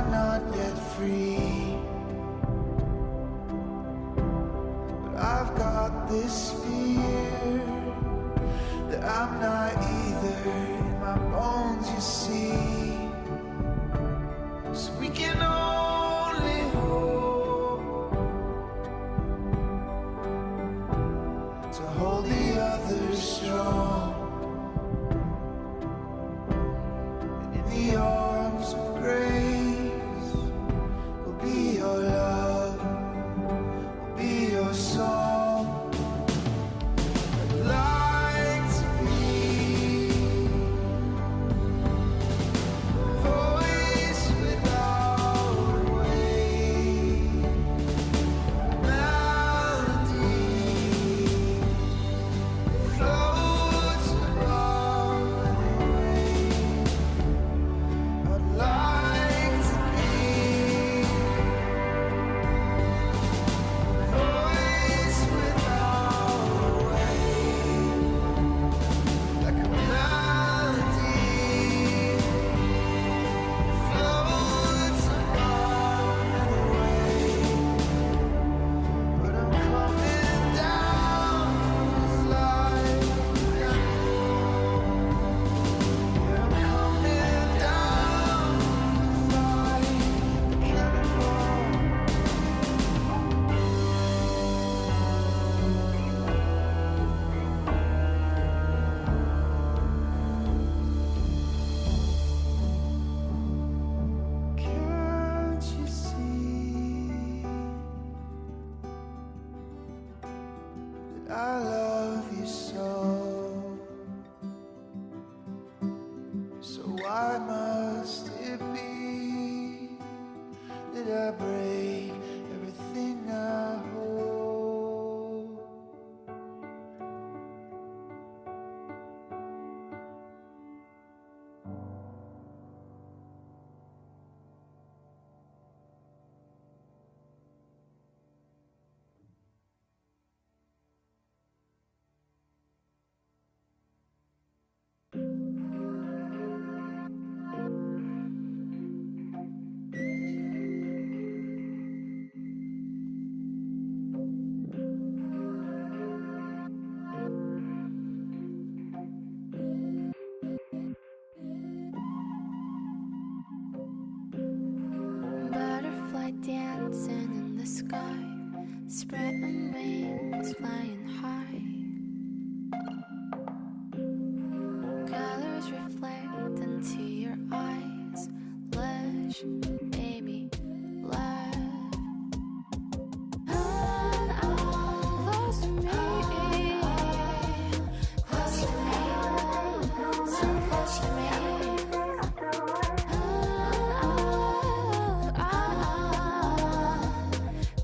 not yet free, but I've got this fear that I'm not either in my bones, you see. So we can only hope to hold the others strong, and in the arms of grace will be your love, will be your song. I'd like to be a voice without a way, melody floats above the rain. I'd like to be a voice without a way, like a melody floats above the rain. But I'm coming down like a cannonball. Yeah, I'm coming down like a cannonball. Can't you see that I love you so? So why must it be that I break everything I hold? Butterfly dancing in the sky, spreading wings, flying high. Colors reflect into your eyes. Lush, baby, love. Close to me, close to me, so close to me.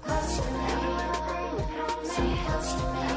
Close to me, so close to me.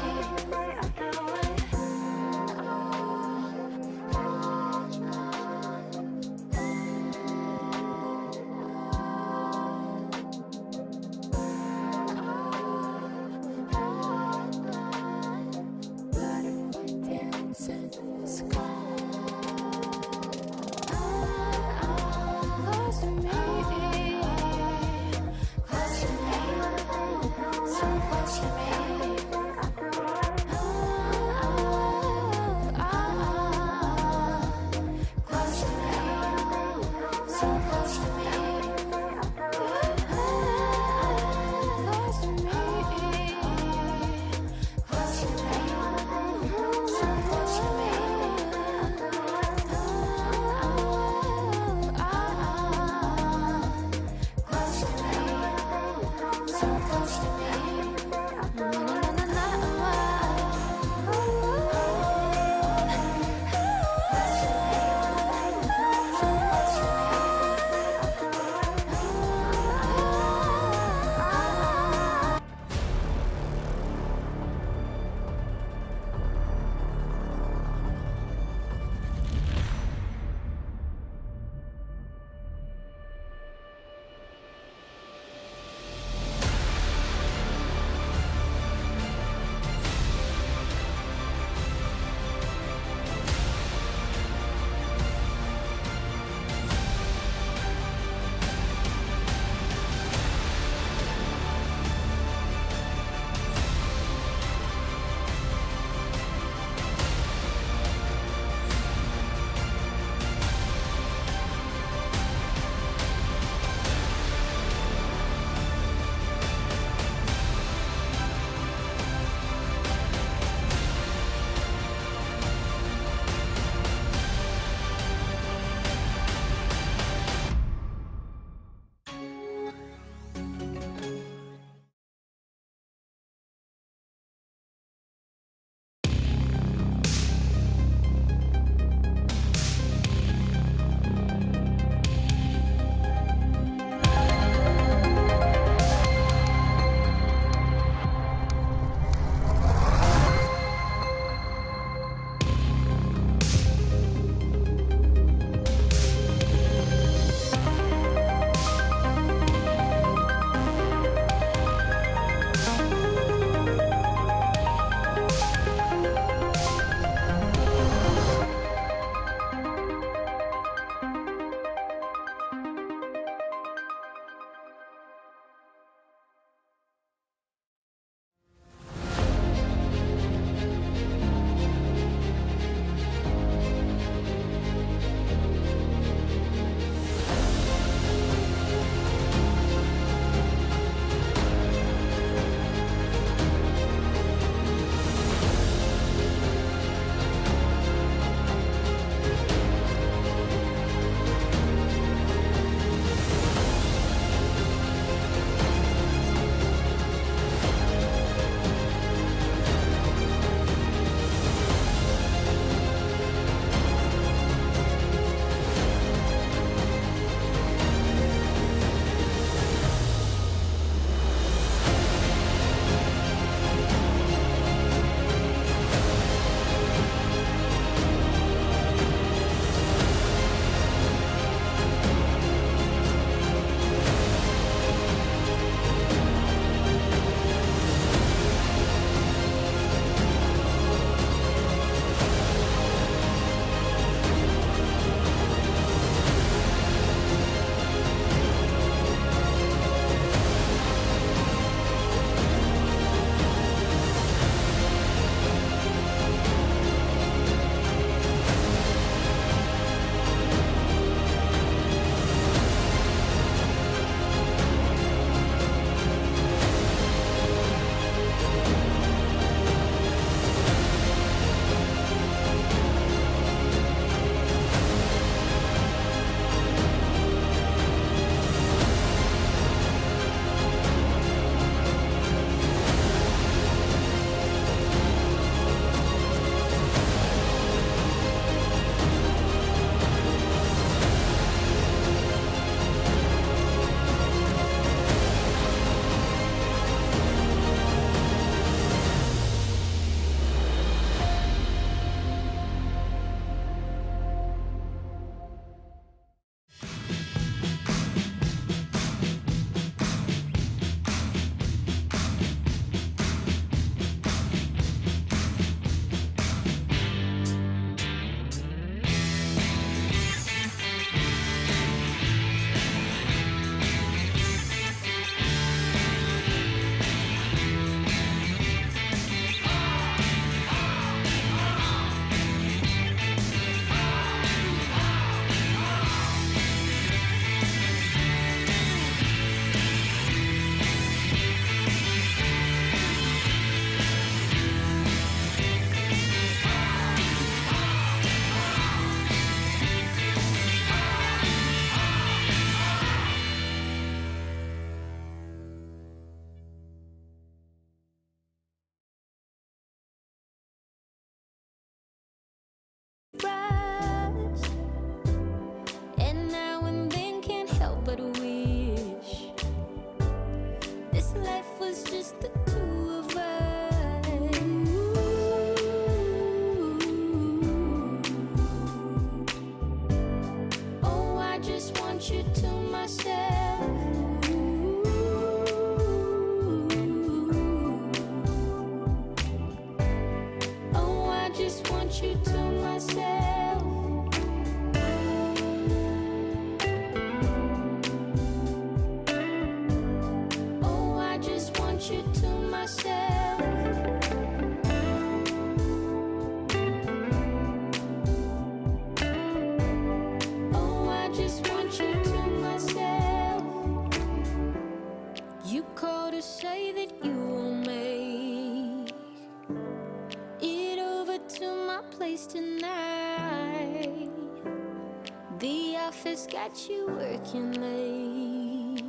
office got you working late.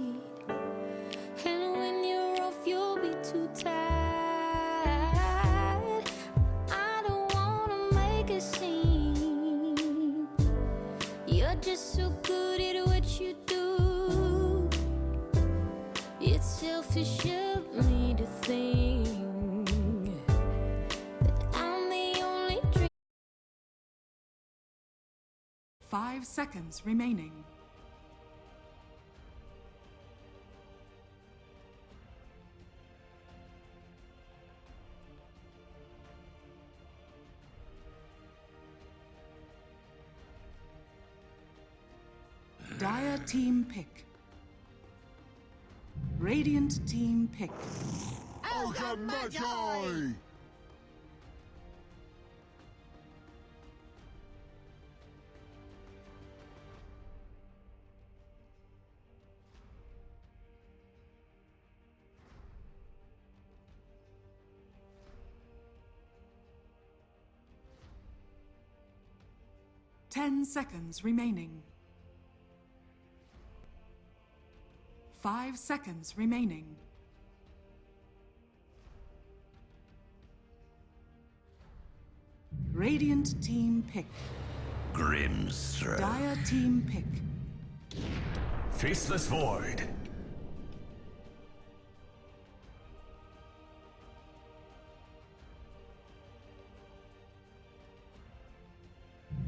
And when you're off, you'll be too tired. I don't wanna make a scene. You're just so good at what you do. It's selfish of me to think that I'm the only dream. 5 seconds remaining. Dire team pick. Radiant team pick. Ogre Magi! Ten seconds remaining. 5 seconds remaining. Radiant team pick. Grim's throw. Dire team pick. Faceless Void.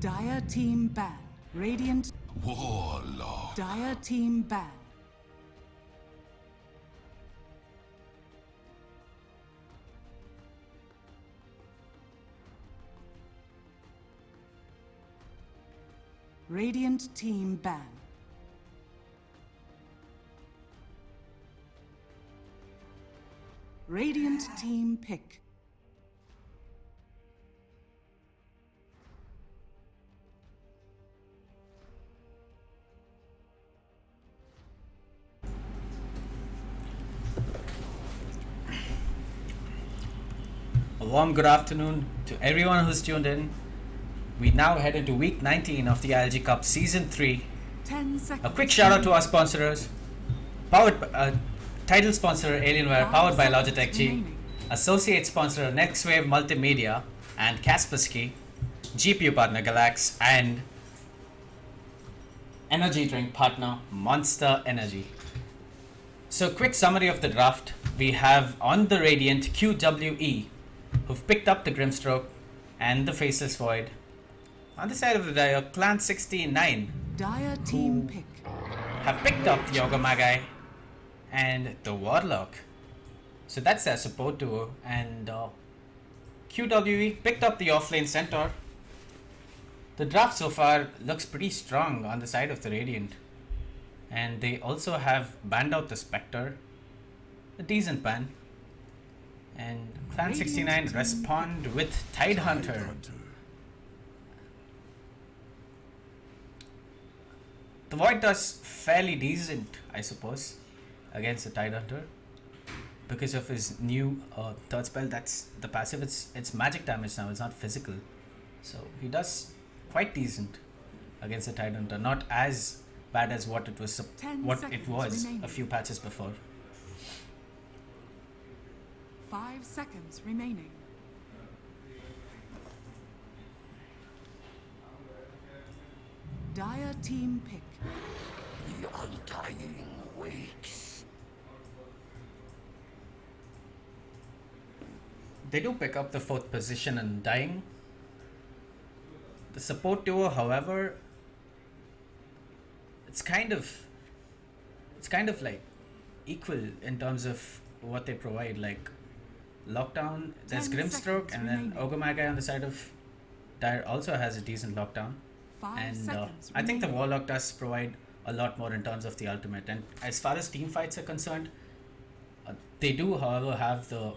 Dire team ban. Radiant. Warlock. Dire team ban. Radiant team ban. Radiant team pick. A warm good afternoon to everyone who's tuned in. We now head into week 19 of the ILG Cup Season 3. 10 seconds. A quick shout out to our sponsors. Title sponsor Alienware, powered by Logitech G. Associate sponsor Nextwave Multimedia and Kaspersky. GPU partner Galax and energy drink partner Monster Energy. So quick summary of the draft. We have on the Radiant QWE, who've picked up the Grimstroke and the Faceless Void. On the side of the Dire, Clan 69 Dire team pick. have picked up the Ogre Magi and the Warlock. So that's their support duo. And QWE picked up the offlane Centaur. The draft so far looks pretty strong on the side of the Radiant. And they also have banned out the Spectre. A decent ban. And Clan 69 respond with Tidehunter. The Void does fairly decent, I suppose, against the Tidehunter. Because of his new third spell, that's the passive. It's magic damage now, it's not physical. So he does quite decent against the Tidehunter. Not as bad as what it was remaining. a few patches before. 5 seconds remaining. Dire team pick. The undying wakes. They do pick up the 4th position and dying. The support duo, however, it's kind of like equal in terms of what they provide. Like lockdown, there's 10 Grimstroke, seconds and then remaining. Ogre Magi on the side of Dire also has a decent lockdown. 5 And seconds I think the remaining. Warlock does provide a lot more in terms of the ultimate. And as far as team fights are concerned, they do, however, have the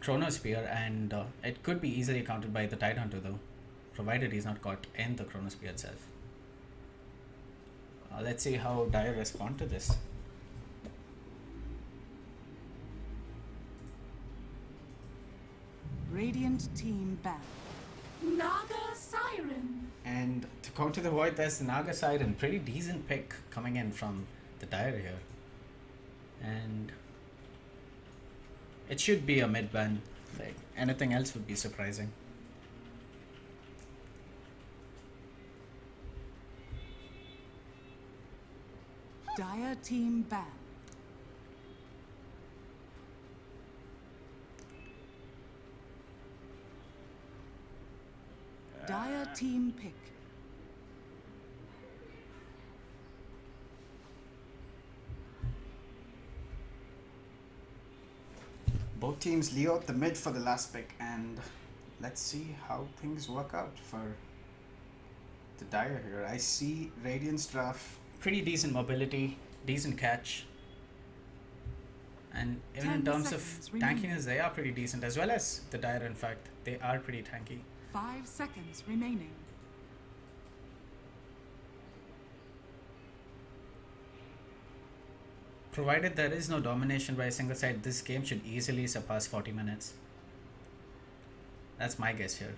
Chronosphere, and it could be easily countered by the Tidehunter though, provided he's not caught in the Chronosphere itself. Let's see how Dire respond to this. Radiant team ban. Naga Siren. And to counter the void, there's the Naga side and pretty decent pick coming in from the Dire here. And it should be a mid ban. Like anything else would be surprising. Dire team ban. Dire team pick. Both teams lay out the mid for the last pick, and let's see how things work out for the Dire here. I see Radiant's draft, pretty decent mobility, decent catch, and even in 10 terms of seconds remaining. tankiness, they are pretty decent, as well as the Dire. In fact, they are pretty tanky. 5 seconds remaining. Provided there is no domination by a single side, this game should easily surpass 40 minutes. That's my guess here.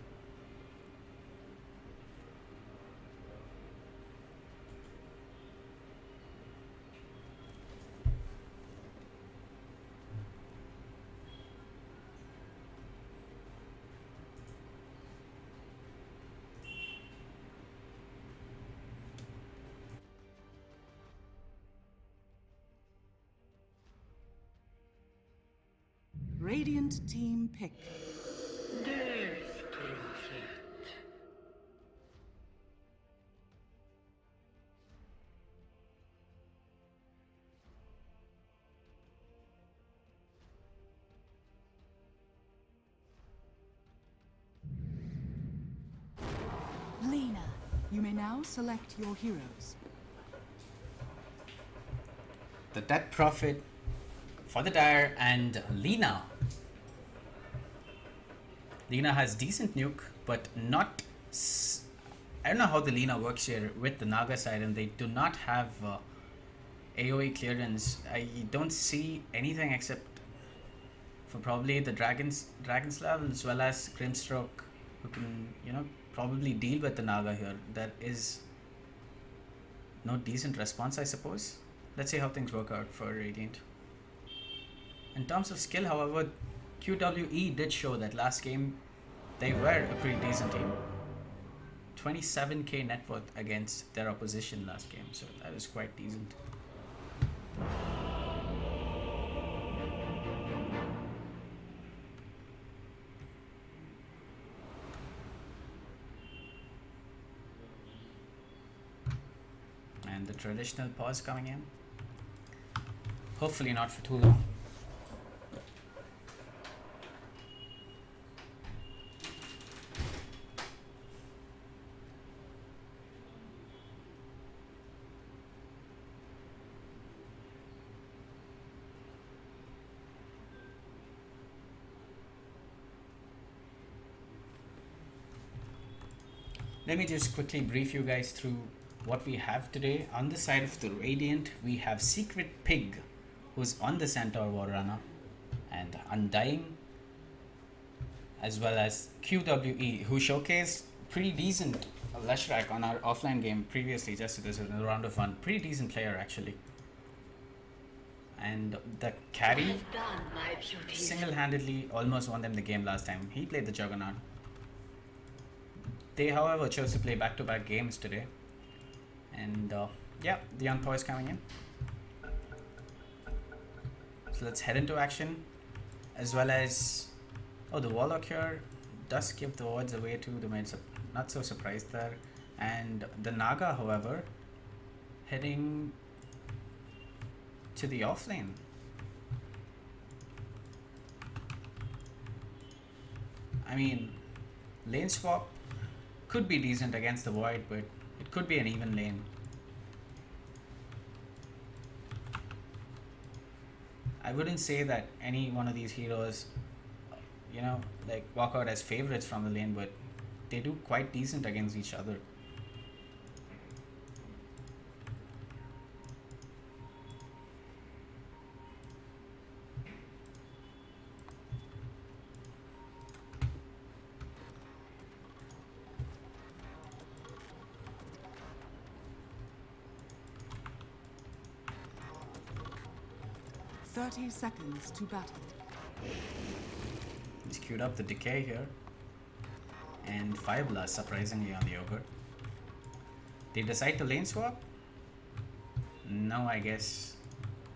Radiant team pick. Lena. You may now select your heroes. The Death Prophet for the Dire and Lena. Lena has decent nuke, but not... I don't know how the Lena works here with the Naga side, and they do not have AoE clearance. I don't see anything except for probably the Dragon's level, as well as Grimstroke, who can, you know, probably deal with the Naga here. There is no decent response, I suppose. Let's see how things work out for Radiant. In terms of skill, however, QWE did show that last game they were a pretty decent team. 27k net worth against their opposition last game, so that is quite decent. And the traditional pause coming in. Hopefully not for too long. Let me just quickly brief you guys through what we have today. On the side of the Radiant, we have Secret Pig, who's on the Centaur Warrunner, and Undying, as well as QWE, who showcased pretty decent Leshrac on our offline game previously, just as a round of fun. Pretty decent player, actually. And the carry single-handedly almost won them the game last time. He played the Juggernaut. They, however, chose to play back-to-back games today. And yeah, the young boys coming in. So let's head into action, as well as the Warlock here does give the wards away to the mid. Not so surprised there. And the Naga, however, heading to the offlane. I mean, lane swap could be decent against the void, but it could be an even lane. I wouldn't say that any one of these heroes, you know, like walk out as favorites from the lane, but they do quite decent against each other. 30 seconds to battle. He's queued up the decay here. And Fire Blast surprisingly on the Ogre. They decide to lane swap? No, I guess.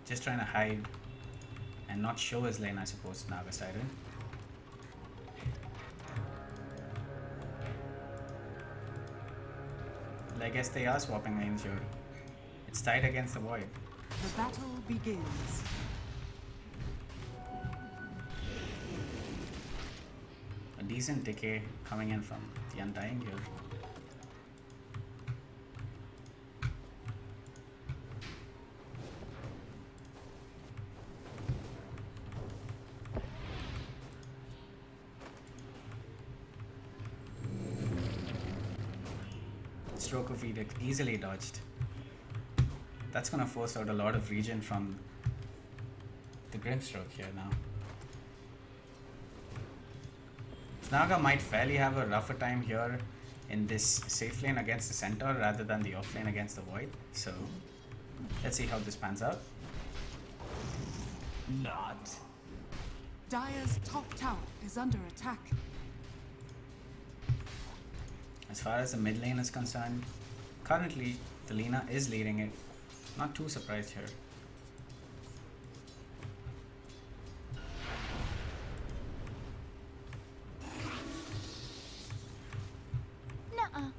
Just trying to hide and not show his lane, I suppose, Naga Siren. I guess they are swapping lanes here. It's tight against the Void. The battle begins. A decent decay coming in from the Undying here. Stroke of Edict easily dodged. That's gonna force out a lot of regen from the Grimstroke here now. Snaga might fairly have a rougher time here in this safe lane against the Centaur rather than the off lane against the Void. So let's see how this pans out. Not. Dire's top tower is under attack. As far as the mid lane is concerned, currently the Lina is leading it. Not too surprised here. Nuh-uh.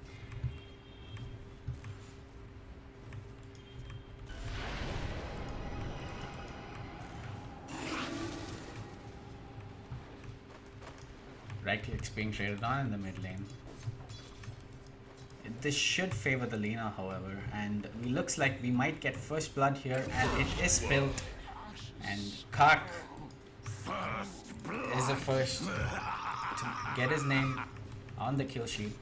Right click's being traded on in the mid lane. This should favor the Lina, however, and it looks like we might get first blood here, and it is spilled. And Kark is the first to get his name on the kill sheet.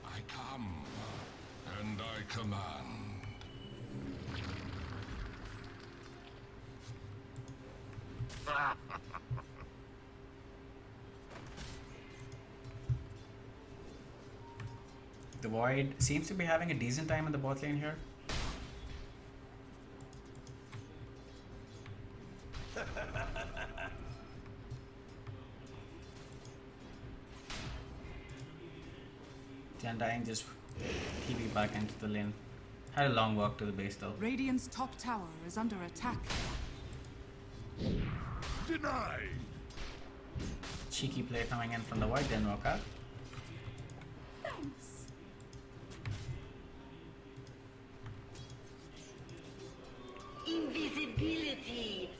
I come, and I command. The Void seems to be having a decent time in the bot lane here. The Undying just TP back into the lane. Had a long walk to the base though. Radiant's top tower is under attack. Denied. Cheeky play coming in from the Void, didn't work out. Thanks. Invisibility.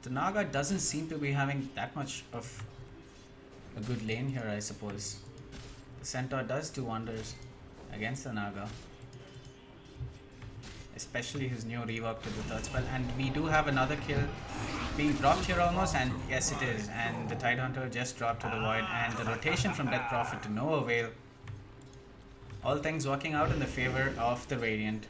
The Naga doesn't seem to be having that much of a good lane here, I suppose. The Centaur does do wonders against the Naga. Especially his new rework to the third spell. And we do have another kill being dropped here almost, and yes it is. And the Tidehunter just dropped to the Void, and the rotation from Death Prophet to no avail. All things working out in the favor of the Radiant.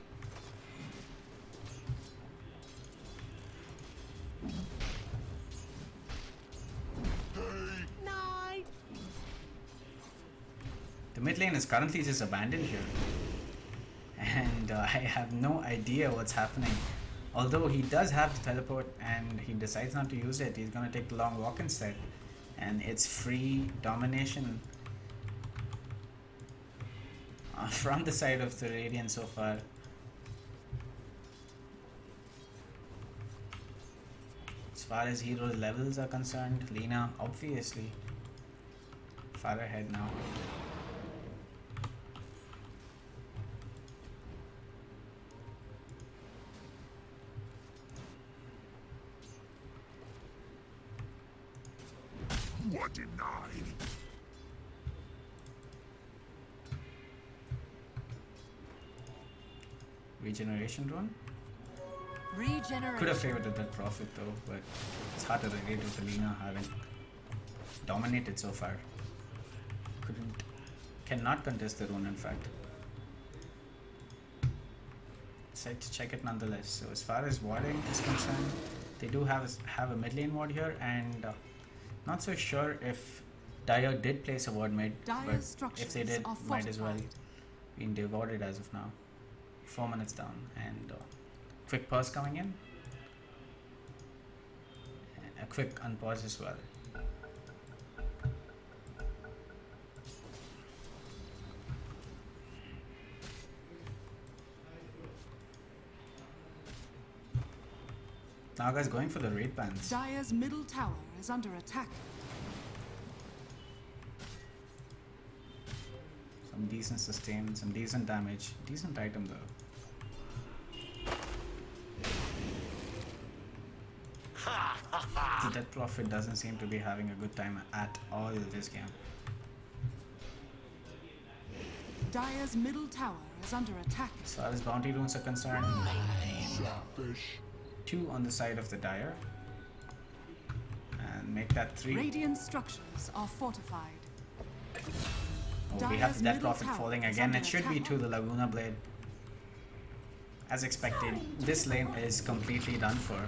The mid lane is currently just abandoned here. And I have no idea what's happening. Although he does have the teleport and he decides not to use it, he's gonna take the long walk instead. And it's free domination from the side of the Radiant so far. As far as hero levels are concerned, Lina obviously far ahead now. What denied? Regeneration rune? Regeneration. Could have favored the Dead Prophet though, but it's hard to relate with the Lina having dominated so far. Cannot contest the rune in fact. Decided to check it nonetheless. So as far as warding is concerned, they do have a mid lane ward here, and not so sure if Dire did place a ward mid, Dire but if structures they did, are might as well fortified. Being devoted as of now. 4 minutes down, and quick pause coming in. A quick unpause as well. Naga's going for the raid bans. Dire's middle tower is under attack. Some decent sustain, some decent damage. Decent item though. The Death Prophet doesn't seem to be having a good time at all this game. Dire's middle tower is under attack. As far as bounty runes are concerned, 2 on the side of the Dire. And make that 3. Radiant structures are fortified. Oh, we have the Death middle Prophet tower falling is again. under It should be attack. to the Laguna Blade. As expected, this lane is completely done for.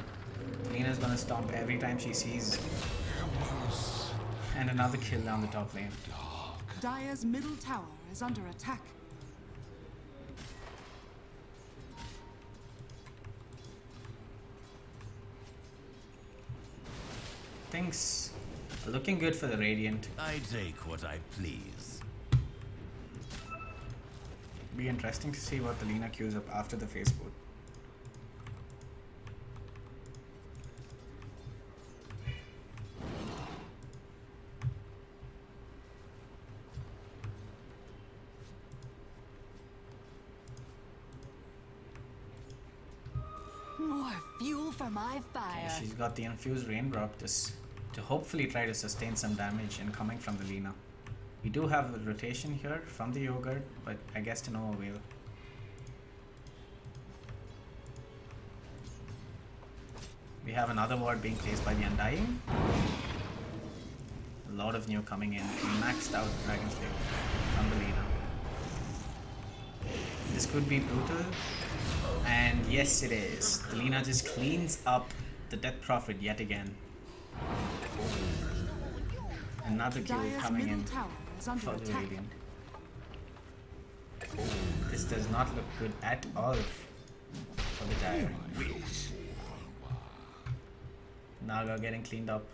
Lena's gonna stomp every time she sees. And another kill down the top lane. Dire's middle tower is under attack. Things are looking good for the Radiant. I take what I please. Be interesting to see what the Lena queues up after the face boot. More fuel for my fire. She's got the infused raindrop to hopefully try to sustain some damage incoming from the Lena. We do have a rotation here from the Yogurt, but I guess to no avail. We have another ward being placed by the Undying. A lot of new coming in. Maxed out Dragon Slayer from the Lena. This could be brutal. And yes, it is. The Lena just cleans up the Death Prophet yet again. Another kill Dire's coming middle in tower is under for the attack. Radiant. This does not look good at all for the Dire. Naga getting cleaned up.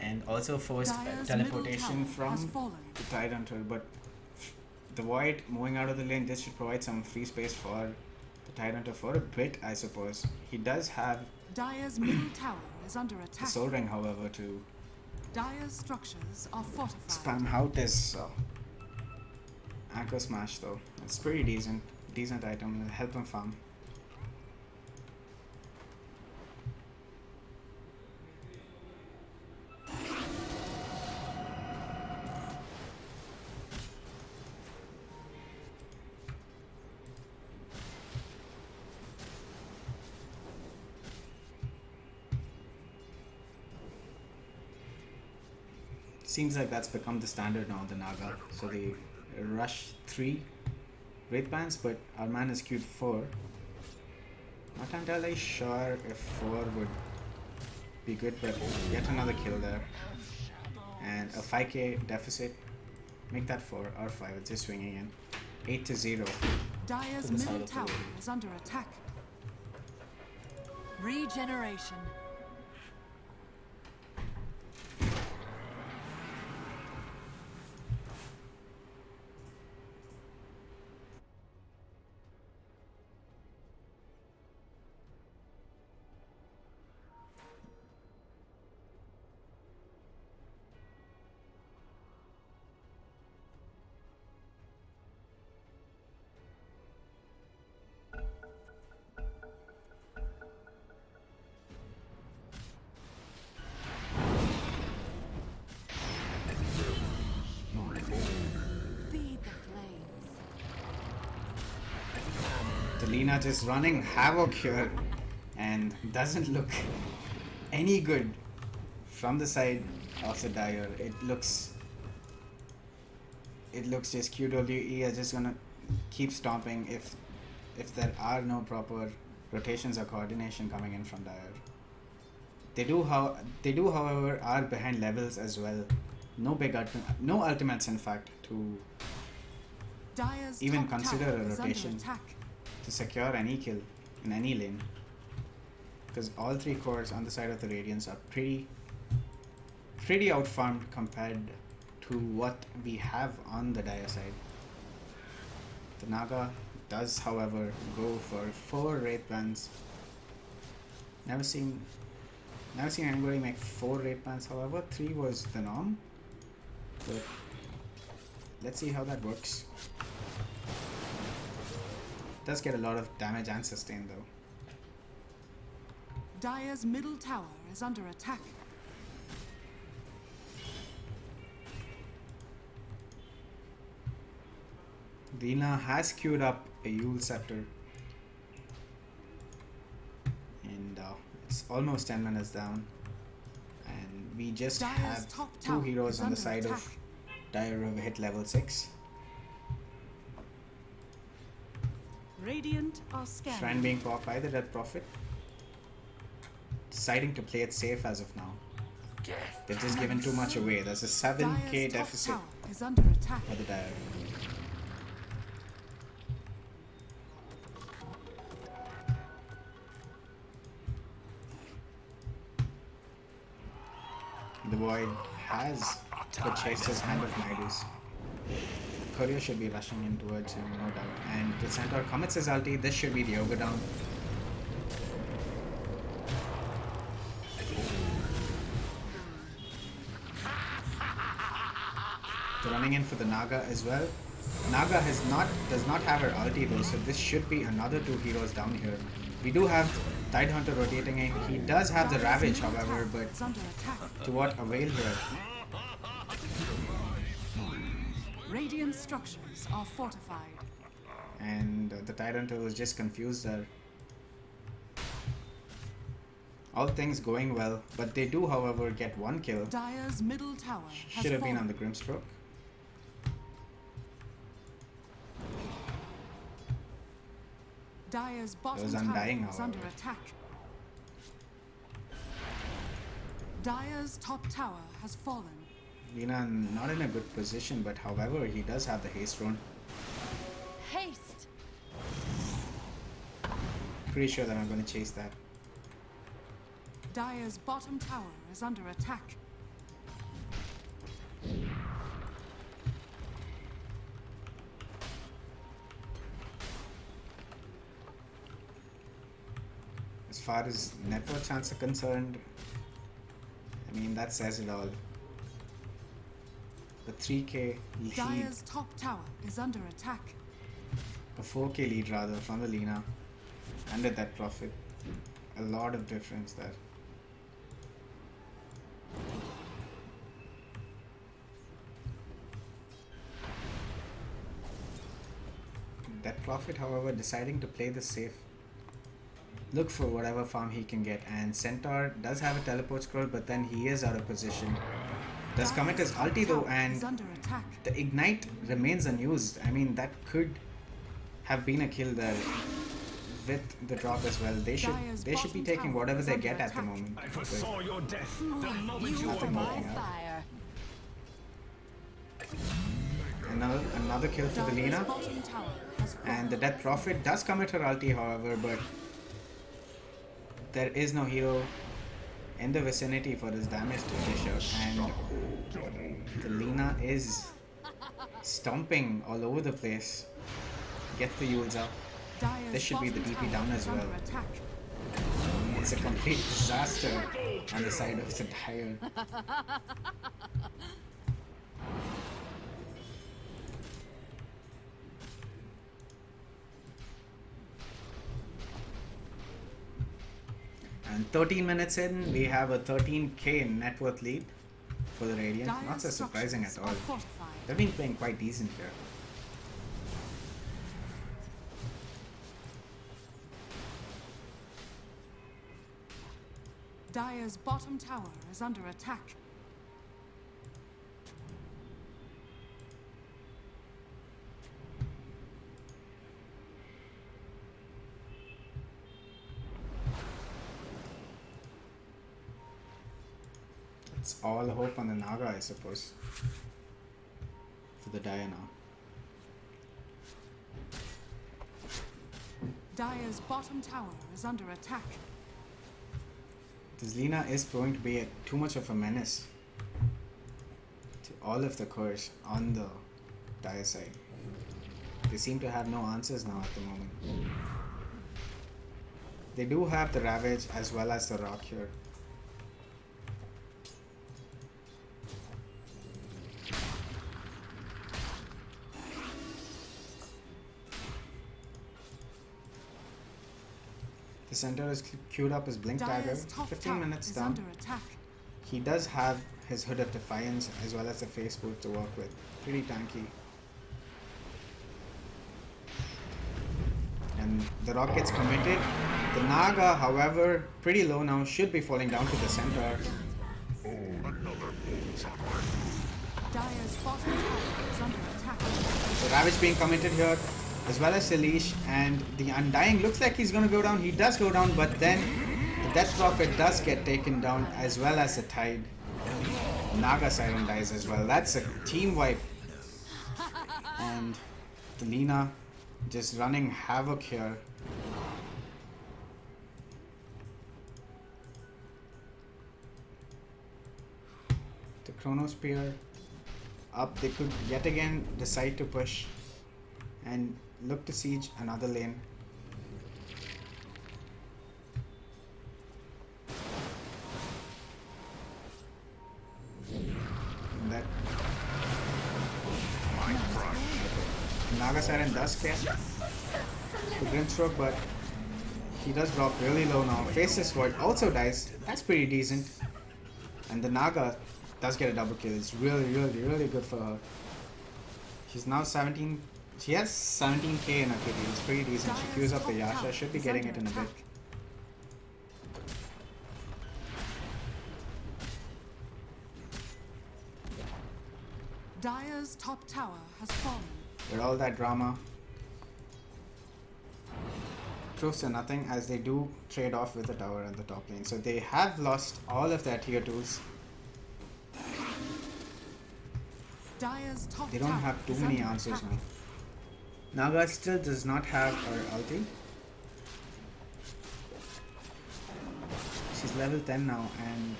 And also forced Dire's teleportation middle tower has from fallen. the Tide Hunter, but the Void moving out of the lane, this should provide some free space for the Tide Hunter for a bit, I suppose. He does have Dire's middle tower is under the attack. Soul Ring, however, to Dire's structures are fortified. spam out his Anchor Smash though. It's pretty decent item, it'll help him farm. Seems like that's become the standard now, the Naga. So they rush 3 Wraith Bands, but our man is queued 4. Not entirely sure if 4 would be good, but get another kill there. And a 5k deficit. Make that 4 or 5, it's just swinging in. 8-0. Dire's To the side middle of the tower lane. is under attack. Regeneration. Feed the flames. The Lena just running havoc here and doesn't look any good from the side of the Dire. It looks just QWE is just gonna keep stomping if there are no proper rotations or coordination coming in from Dire. They do however are behind levels as well. No ultimates in fact to Dire's even top consider tower a is under rotation attack. to secure any kill in any lane. Because all three cores on the side of the Radiance are pretty outfarmed compared to what we have on the Dire side. The Naga does, however, go for 4 Wraith Bands. Never seen anybody make 4 Wraith Bands, however. 3 was the norm. But let's see how that works. Does get a lot of damage and sustain though. Dire's middle tower is under attack. Dina has queued up a Yule Scepter. And it's almost 10 minutes down. And we just Dire's have top 2 tower heroes is on the under side of attack. Dire who have hit level 6. Radiant are Shrine scanning. being popped by the Dead Prophet. Deciding to play it safe as of now. They've just given too much away. There's a 7k Dire's top deficit tower is under attack. for the Dire. The Void has purchased his Hand of Midas. Courier should be rushing in towards him, no doubt. And the Centaur commits his ulti. This should be the Yoga down. They're running in for the Naga as well. Naga does not have her ulti though, so this should be another 2 heroes down here. We do have Tidehunter rotating in. He does have the Ravage, however, but Is under attack. to what avail here? Radiant structures are fortified. And the Tidehunter was just confused there. All things going well, but they do, however, get 1 kill. Dire's middle tower has Should have been fallen. on the Grimstroke. Dire's bottom was tower undying, is under however. attack. Dire's top tower has fallen. Lina not in a good position, but however, he does have the haste rune. Haste! Pretty sure that I'm going to chase that. Dire's bottom tower is under attack. As far as network chance are concerned, I mean, that says it all. The 3k lead, Dire's top tower is under attack. a 4k lead rather, from the Lina. Under that Prophet. A lot of difference there. That Prophet, however, deciding to play this safe. Look for whatever farm he can get, and Centaur does have a teleport scroll, but then he is out of position. Does commit his Dire's top ulti though, tower and is under attack. the ignite remains unused. I mean, that could have been a kill there with the drop as well. They should be bottom taking tower whatever is they under get at the attack. moment. I foresaw your death the moment you Fuel for Nothing my working out. fire. Another kill for the Dire's Lina. bottom tower has fallen. And the Death Prophet does commit her ulti, however, but there is no hero in the vicinity for this damage to dish out. And the Lina is stomping all over the place. Gets the Yules up. Dire's This should be the bottom DP tower down is as under well. attack. It's a complete disaster on the side of the Dire. And 13 minutes in, we have a 13k net worth lead for the Radiant. Not so Dire's surprising at structures all. are fortified. They've been playing quite decent here. Dire's bottom tower is under attack. It's all hope on the Naga, I suppose. For the Dire now. Dire's bottom tower is under attack. This Lina is going to be too much of a menace to all of the cores on the Dire side. They seem to have no answers now at the moment. They do have the Ravage as well as the Rock here. The center is queued up as Blink Dagger. Dire's top 15 tower minutes is down. under attack. He does have his Hood of Defiance as well as the Face Boot to work with. Pretty tanky. And the Rock gets committed. The Naga, however, pretty low now, should be falling down to the center. Dire's bottom tower is under attack. So Ravage being committed here, as well as the Leash, and the Undying looks like he's gonna go down. He does go down, but then the Death Prophet does get taken down, as well as the Tide. Naga Siren dies as well. That's a team wipe. And the Lina just running havoc here. The Chrono Spear up. They could yet again decide to push and look to siege another lane. And that Naga Siren does care the Grimstroke, but he does drop really low now. Faceless Void also dies. That's pretty decent. And the Naga does get a double kill. It's really good for her. She's now 17. She has 17k in her kitty. It's pretty decent. She queues up the Yasha. Should be getting it in a bit. Dire's top tower has fallen. With all that drama, proves to nothing as they do trade off with the tower at the top lane. So they have lost all of their tier 2s. Dire's top They don't tower have too is many under answers attack. now. Naga still does not have her ulti. She's level 10 now, and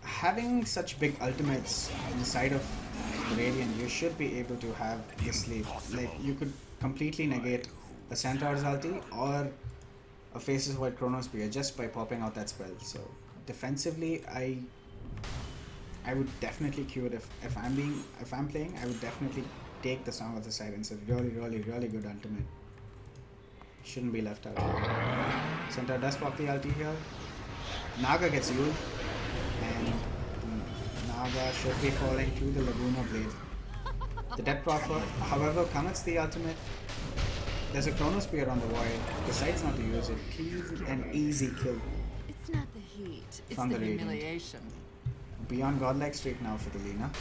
having such big ultimates inside of Radiant, you should be able to have the sleep. Like, you could completely negate a Centaur's ulti or a Faceless Void Chrono Spear just by popping out that spell. So defensively, I would definitely queue it if I'm playing. I would definitely take the Song of the Sirens. A really good ultimate. Shouldn't be left out. Centaur does pop the ulti here. Naga gets ulted, and Naga should be falling to the Laguna Blade. The Death Prophet, however, commits the ultimate. There's a Chrono Spear on the void. Decides not to use it. He's an easy kill. It's not the heat, it's From the the Radiant. humiliation. Beyond godlike streak now for the Lina.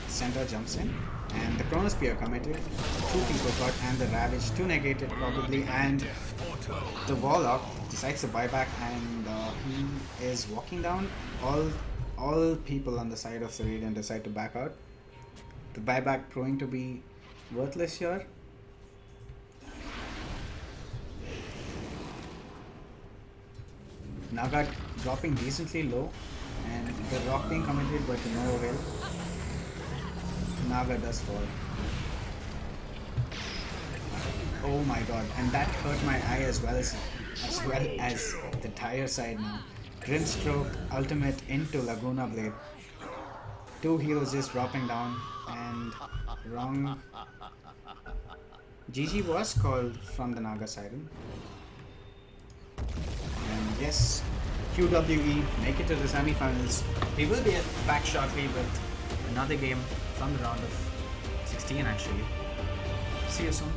Centaur jumps in, and the Chrono Spear committed. 2 people got, and the Ravage 2 negated probably, and the Warlock decides to buy back, and he is walking down. All people on the side of the Radiant decide to back out. The buyback proving to be worthless here. Naga dropping decently low, and the rock being committed but to no avail. Naga does fall. Oh my god, and that hurt my eye as well as the tire side now. Grimstroke ultimate into Laguna Blade. 2 heroes just dropping down, and wrong. GG was called from the Naga Siren. And yes, QWE make it to the semi-finals. We will be back shortly with another game from the round of 16 actually. See you soon.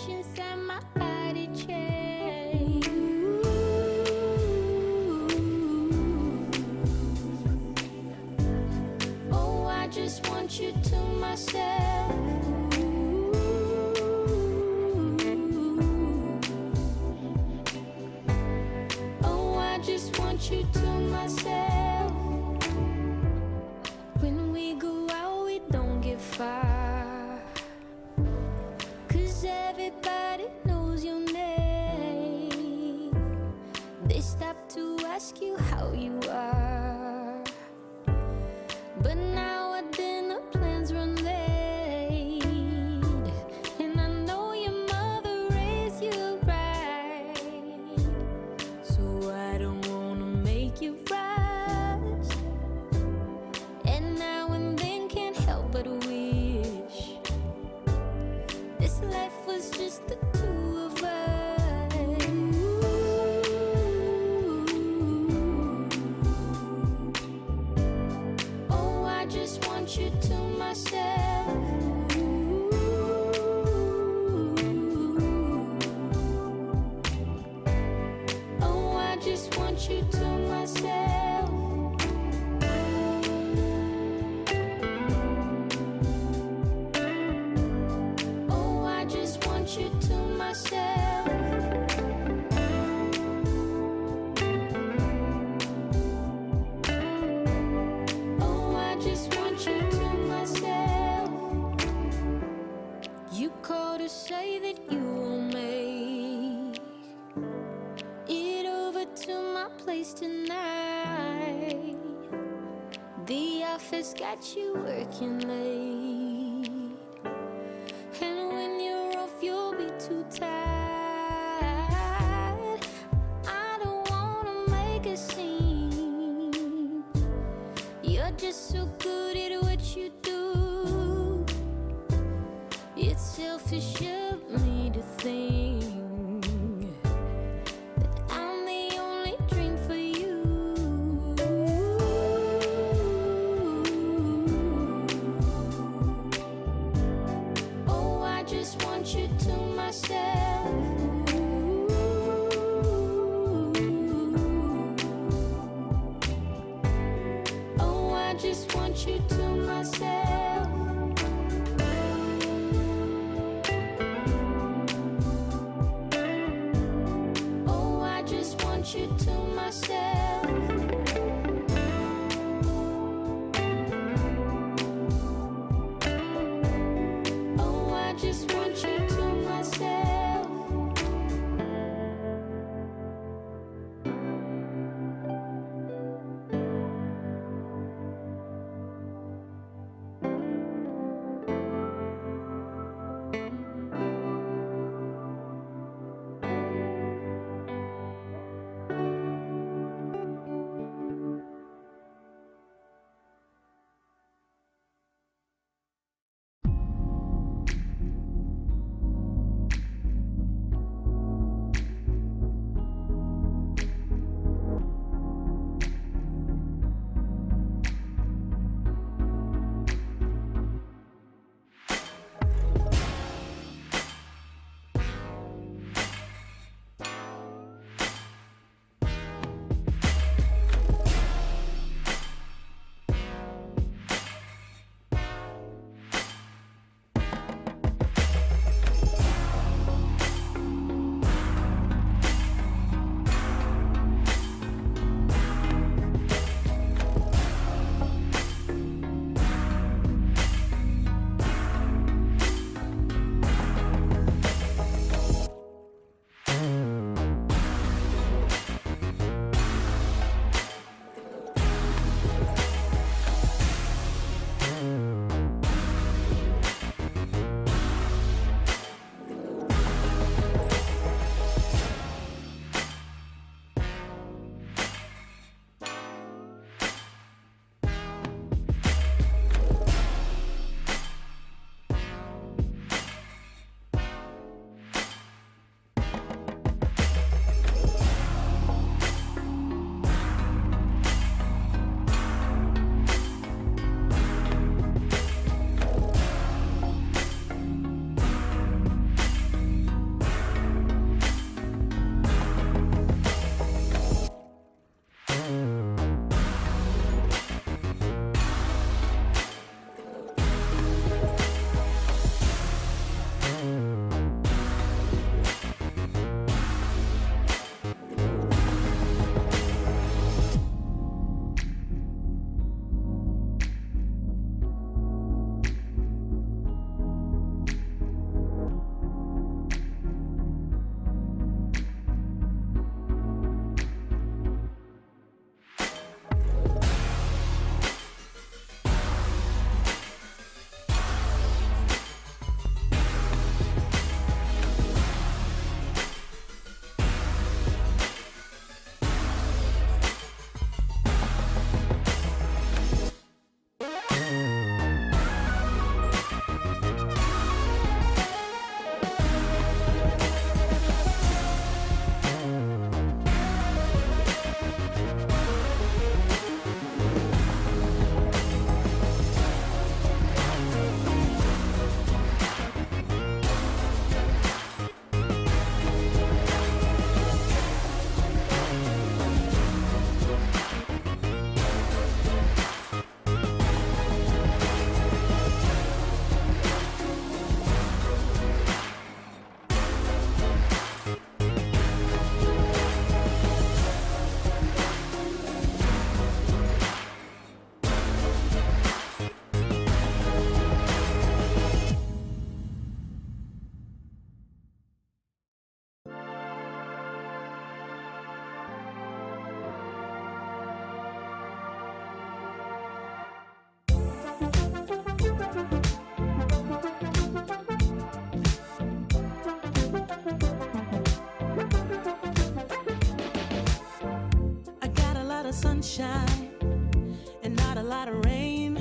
inside my body change. Oh, I just want you to myself. Oh, I just want you to myself. When we go out, we don't get far, 'cause everybody knows your name. They stop to ask you how you are, but now our dinner plans run late. And I know your mother raised you right, so I don't wanna make you rush. And now and then can't help but wish this life was just the two of us. Oh, I just want you to myself. Oh, I just want you to myself. Oh, I just want you to myself. Oh, I just want you to myself. You called to say that you will make it over to my place tonight. The office got you working late, and when you're off, you'll be too tired. I don't wanna make a scene. You're just so good at what you do. It's selfish of me to think that I'm the only dream for you. Oh, I just want you to myself. Oh, I just want you to myself. Oh, I just want you to myself. Oh, I just want you to myself. sunshine and not a lot of rain.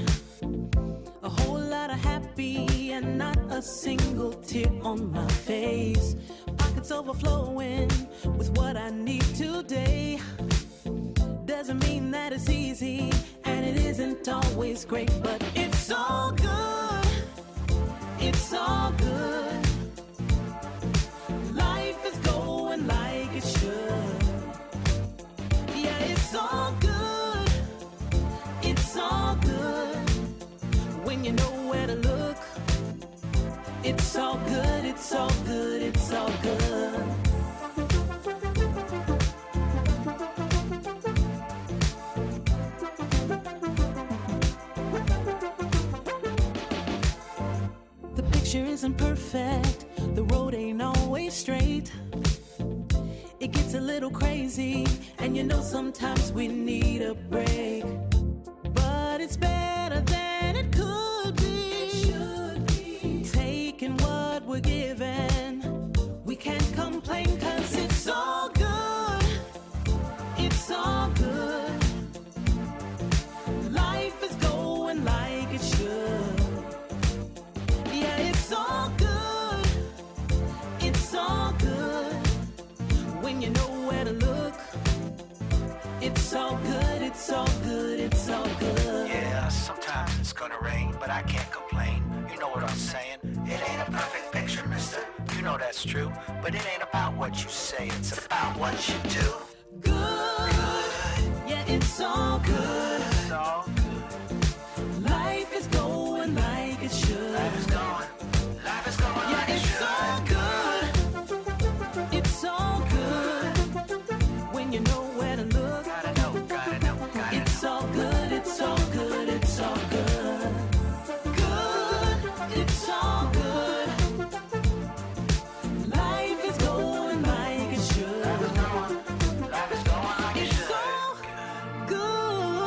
A whole lot of happy and not a single tear on my face. Pockets overflowing with what I need today. Doesn't mean that it's easy and it isn't always great, but it's all good. It's all good. Life is going like it should. Yeah, it's all good. It's all good. When you know where to look, it's all good. It's all good. It's all good. The picture isn't perfect. The road ain't always straight. It gets a little crazy, and you know sometimes we need a break. But it's better than it could be. It should be. Taking what we're given, we can't complain 'cause it's all good. It's all good. Life is going like it should. Yeah, it's all good. It's all good. When you know where to look, it's all good. It's all good. It's all good. Yeah, sometimes it's gonna rain, but I can't complain. You know what I'm saying? It ain't a perfect picture, mister. You know that's true. But it ain't about what you say, it's about what you do. Good. Yeah, it's all good. It's all good. Life is going like it should. Life is going. Life is going Yeah, like it it's should. all good. It's all good. When you know where to look, Gotta know, gotta know, gotta it's all good. It's all good. It's all good. Good. It's all good. Life is going like it should. Life is going like it It's should. all good.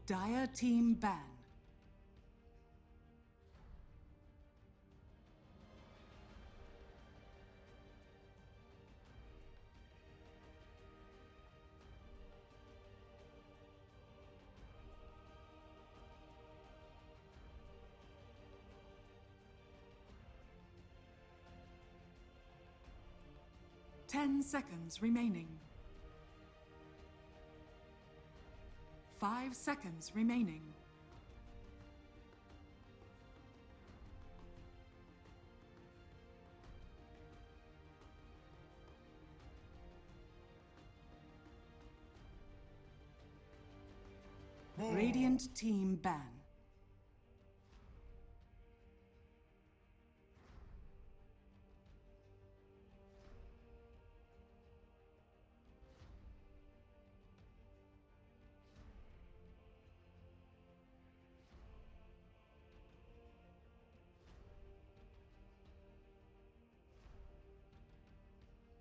Dire team ban. Ten seconds remaining. 5 seconds remaining. Radiant team ban.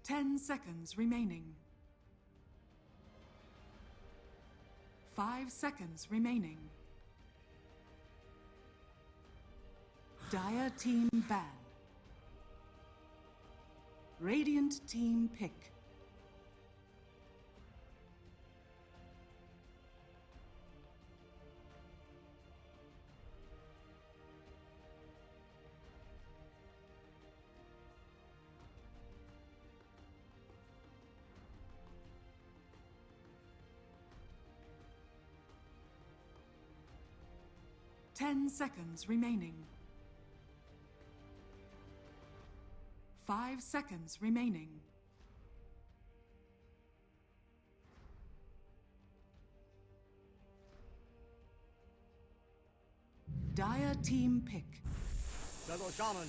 10 seconds remaining. 5 seconds remaining. Dire team ban. Radiant team pick. Ten seconds remaining. 5 seconds remaining. Dire team pick. Double shaman.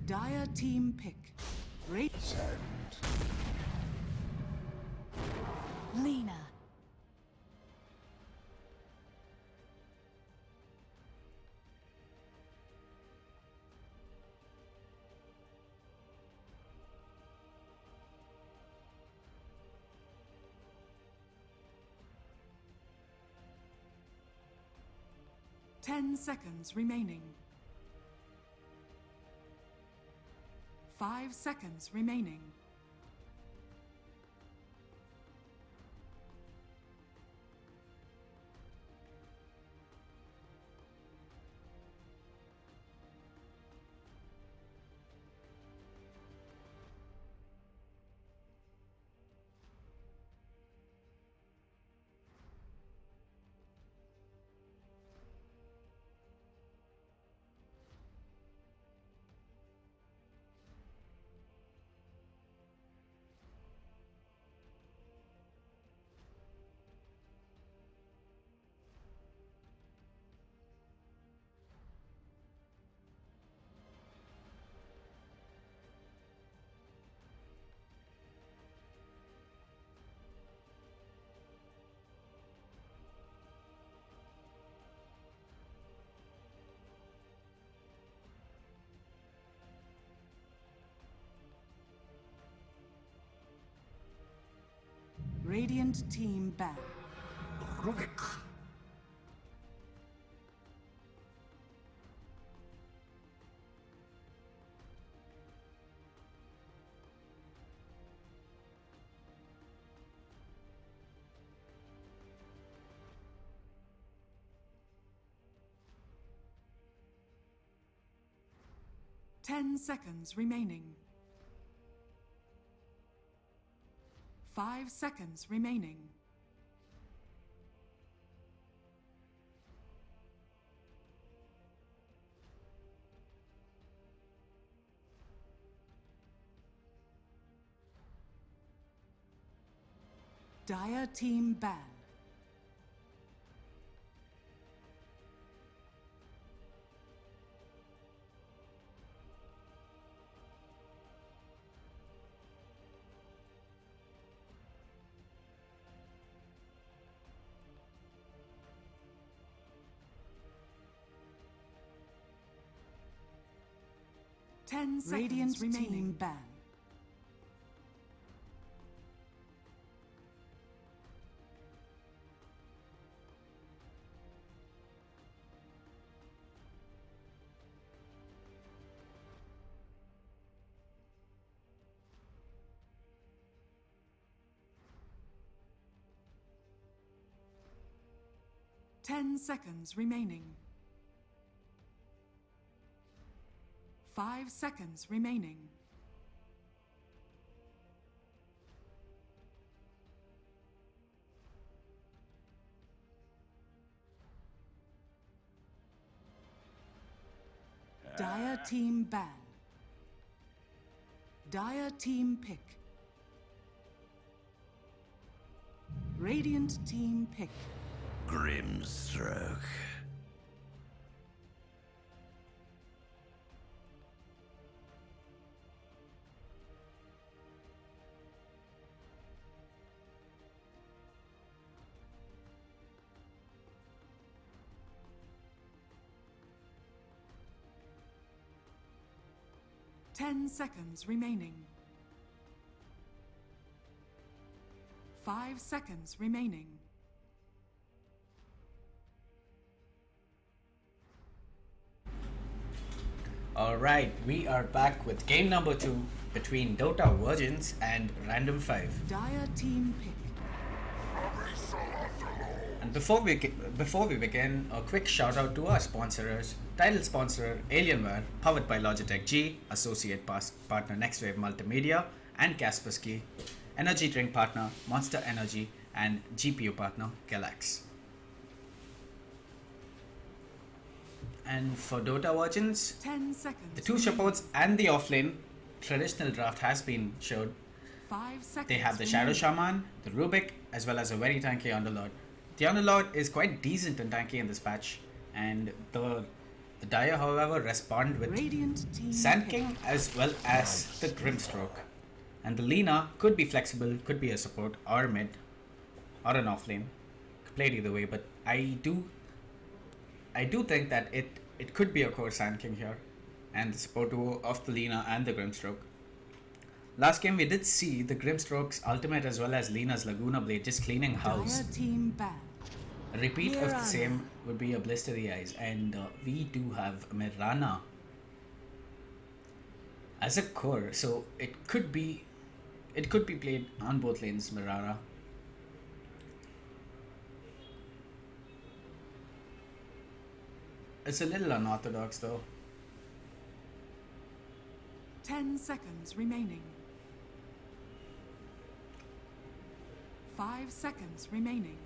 Dire team pick. Send. Lena. Ten seconds remaining. 5 seconds remaining. Radiant team ban. Rubik. Ten seconds remaining. 5 seconds remaining. Dire team ban. Ten seconds Radiant remaining. team ban. Ten seconds remaining. 5 seconds remaining. Dire team ban. Dire team pick. Radiant team pick. Grimstroke. 10 seconds remaining. 5 seconds remaining. Alright, we are back with game number 2 between Dota Virgins and Random 5. Dire team pick. And before we begin, a quick shout out to our sponsors, title sponsor Alienware, powered by Logitech G, associate partner Nextwave Multimedia and Kaspersky, energy drink partner Monster Energy, and GPro partner Galax. And for Dota Virgins, 10 seconds. the two supports and the offlane traditional draft has been showed. 5 seconds. They have the Shadow Shaman, the Rubik, as well as a very tanky Underlord. The Underlord is quite decent and tanky in this patch, and the Dire, however, respond with Radiant team Sand pick. King as well as the Grimstroke. And the Lina could be flexible, could be a support or mid or an offlane. Could play it either way, but I do think that it could be a core Sand King here, and the support duo of the Lina and the Grimstroke. Last game we did see the Grimstroke's ultimate as well as Lina's Laguna Blade just cleaning house. Dire team ban. A repeat of the Mirana. same would be a blister to the eyes, and we do have Mirana as a core, so it could be played on both lanes. Mirana. It's a little unorthodox though. 10 seconds remaining. 5 seconds remaining.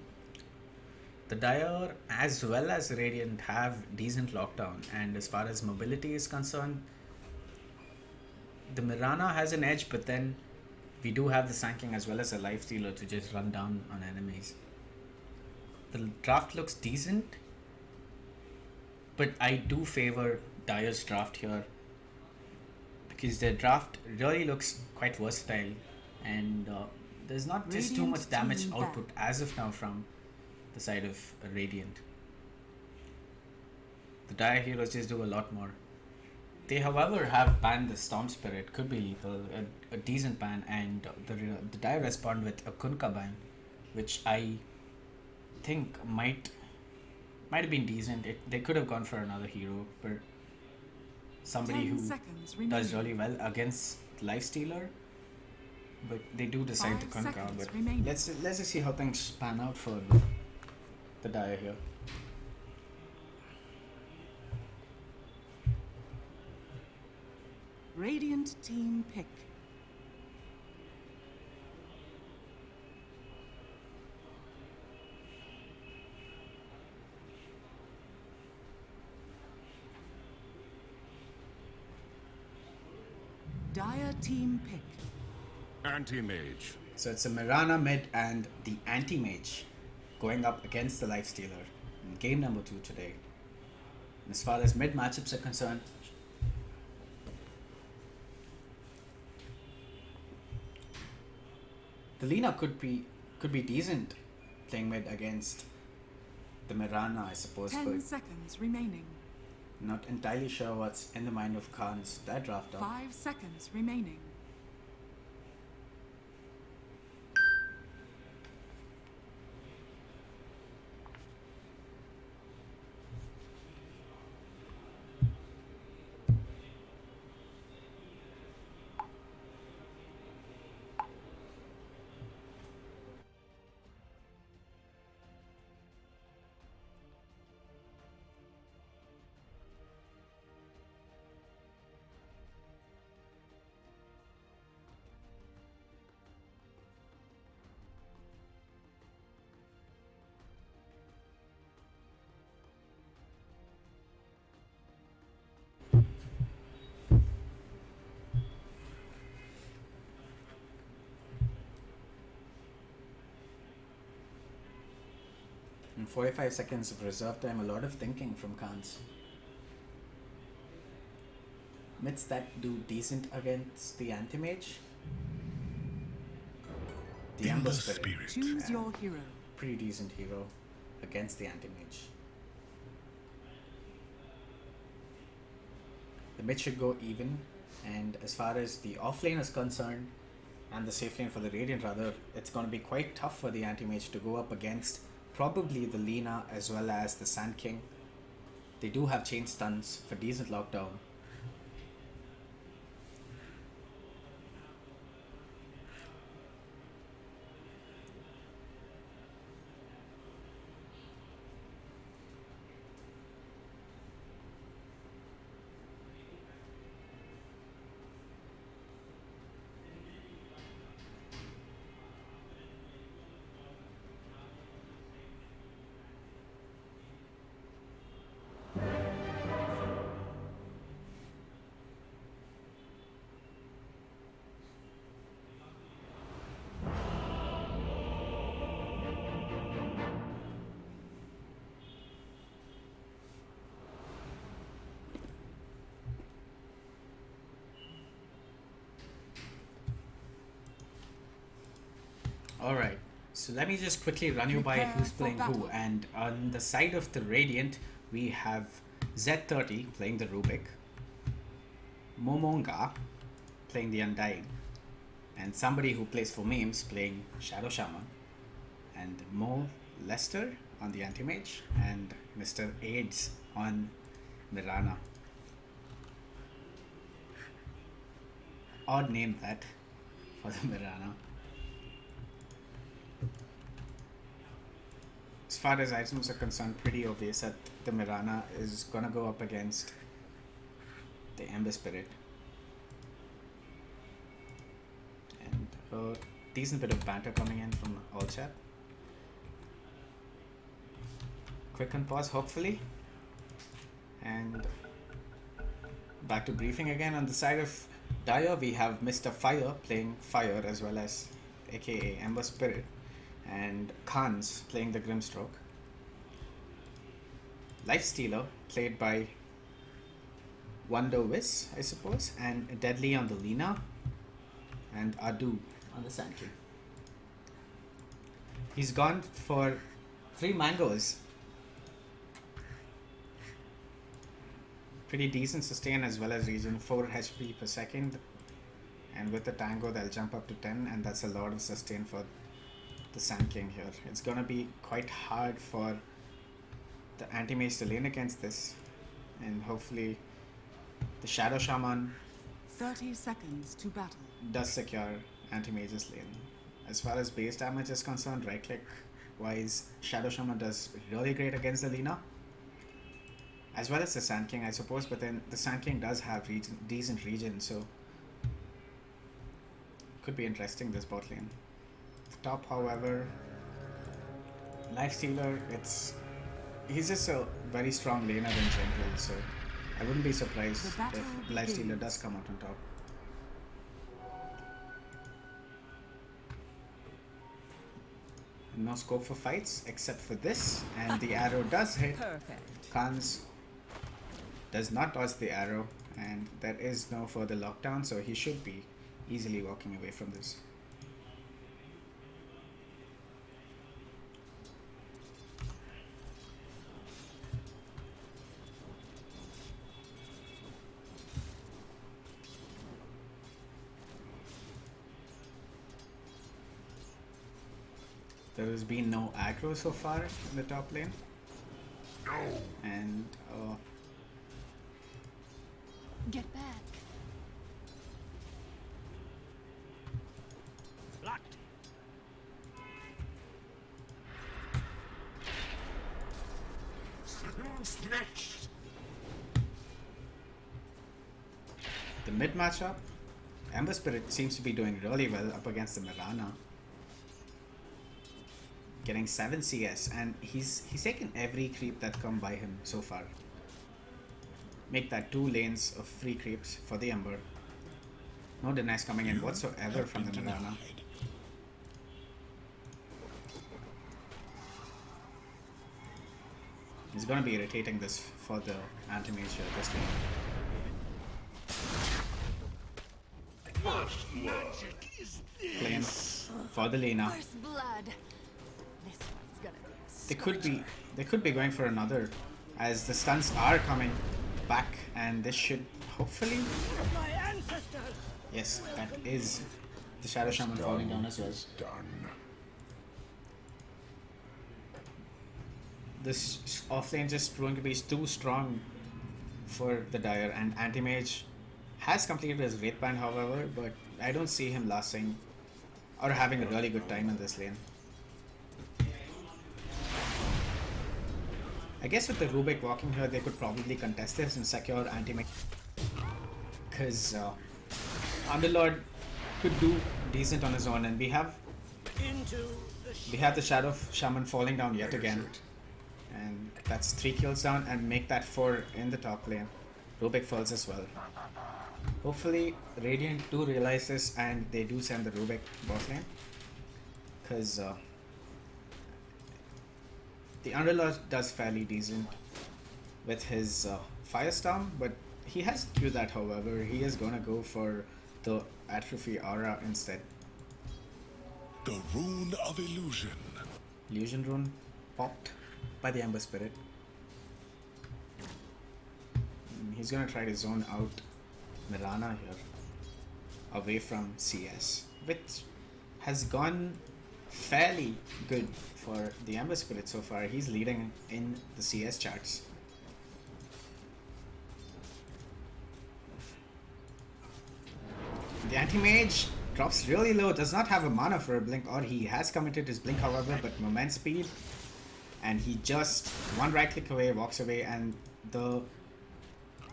The Dire as well as Radiant have decent lockdown, and as far as mobility is concerned, the Mirana has an edge, but then we do have the Sanking as well as a Life Stealer to just run down on enemies. The draft looks decent, but I do favor Dire's draft here because their draft really looks quite versatile, and there's not just too much damage team output as of now from the side of Radiant. The Dire heroes just do a lot more. They, however, have banned the Storm Spirit, could be lethal, a decent ban, and the Dire respond with a Kunkka ban, which I think might have been decent. They could have gone for another hero, but somebody 10 who seconds does remaining. really well against Lifestealer, but they do decide to 5 Kunkka. seconds But remaining. let's just see how things pan out for the Dire here. Radiant team pick. Dire team pick. Anti-mage. So it's a Mirana mid and the Anti-Mage going up against the Lifestealer in game number 2 today. And as far as mid matchups are concerned, the Lina could be decent playing mid against the Mirana, I suppose, 10 but seconds remaining. not entirely sure what's in the mind of Khan's that draft up. 5 seconds remaining. And 45 seconds of reserve time, a lot of thinking from Khans. Mids that do decent against the Anti-Mage. The Ember Spirit. Choose your hero. Pretty decent hero against the Anti-Mage. The mid should go even, And as far as the offlane is concerned, and the safe lane for the Radiant rather, it's going to be quite tough for the anti-mage to go up against probably the Lina as well as the Sand King. They do have chain stuns for decent lockdown. Alright, so let me just quickly run you by who's playing who. And on the side of the Radiant, we have Z30 playing the Rubik, Momonga playing the Undying, and somebody who plays for memes playing Shadow Shaman, and Mo Lester on the Anti-Mage, and Mr. AIDS on Mirana. Odd name that for the Mirana. As far as items are concerned, pretty obvious that the Mirana is gonna go up against the Ember Spirit. And a decent bit of banter coming in from all chat. Quick unpause, hopefully. And back to briefing again. On the side of Dire, we have Mr. Fire playing Fire as well as aka Ember Spirit, and Khans playing the Grimstroke. Lifestealer played by Wonder Wiz, I suppose, and Deadly on the Lina, and Adu on the Sand King. He's gone for 3 mangoes. Pretty decent sustain as well as regen, 4 HP per second, and with the Tango they'll jump up to 10, and that's a lot of sustain for the Sand King here. It's gonna be quite hard for the anti-mage to lane against this, and hopefully the Shadow Shaman 30 seconds to battle. does secure anti-mage's lane. As far as base damage is concerned, right click wise, Shadow Shaman does really great against the Lina, as well as the Sand King, I suppose, but then the Sand King does have decent regen, so could be interesting this bot lane. Top, however, Lifestealer, he's just a very strong laner in general, so I wouldn't be surprised if Lifestealer does come out on top. No scope for fights except for this, and the arrow does hit. Perfect. Khans does not dodge the arrow, and there is no further lockdown, so he should be easily walking away from this. There has been no aggro so far in the top lane. No. And Get back. Blocked. Snatched. the mid matchup, Ember Spirit seems to be doing really well up against the Mirana. Getting 7 CS, and he's taken every creep that come by him so far. Make that 2 lanes of free creeps for the Ember. No denies coming in whatsoever from the Mirana. He's gonna be irritating this for the anti-mage this lane. Playing for the Lena. First blood. This one's gonna be They could be going for another, as the stuns are coming back, and this should hopefully Yes, that is the Shadow Shaman falling down as well. Done. This offlane just proving to be too strong for the Dire, and Anti-Mage has completed his Wraith Band, however, but I don't see him lasting or having a really good time in this lane. I guess with the Rubik walking here, they could probably contest this and secure Anti-Mage, because Underlord could do decent on his own, and we have the Shadow Shaman falling down yet again, and that's 3 kills down, and make that 4 in the top lane. Rubik falls as well. Hopefully Radiant do realize this and they do send the Rubik bot lane, because the Underlord does fairly decent with his Firestorm, but he has to do that. However, he is gonna go for the Atrophy Aura instead. The Rune of Illusion. Illusion Rune popped by the Ember Spirit. He's gonna try to zone out Mirana here, away from CS, which has gone fairly good for the Ember Spirit so far. He's leading in the CS charts. The Anti-Mage drops really low, does not have a mana for a blink, or he has committed his blink however, but moment speed, and he just one right click away, walks away, and the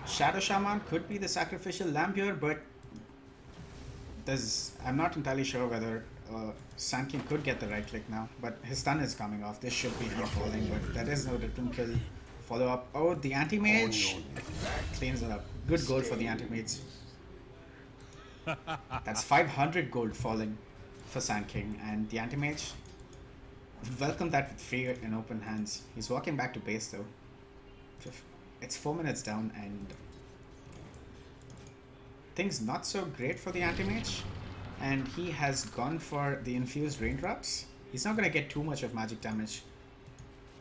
Shadow Shaman could be the sacrificial lamb here, but I'm not entirely sure whether Sand King could get the right click now, but his stun is coming off. This should be him falling, but there is no return kill follow up. Oh, the Anti-Mage cleans it up. Good gold for the Anti-Mage. That's 500 gold falling for Sand King, and the Anti-Mage welcome that with free and open hands. He's walking back to base though. It's 4 minutes down, and things not so great for the Anti-Mage, and he has gone for the infused raindrops. He's not going to get too much of magic damage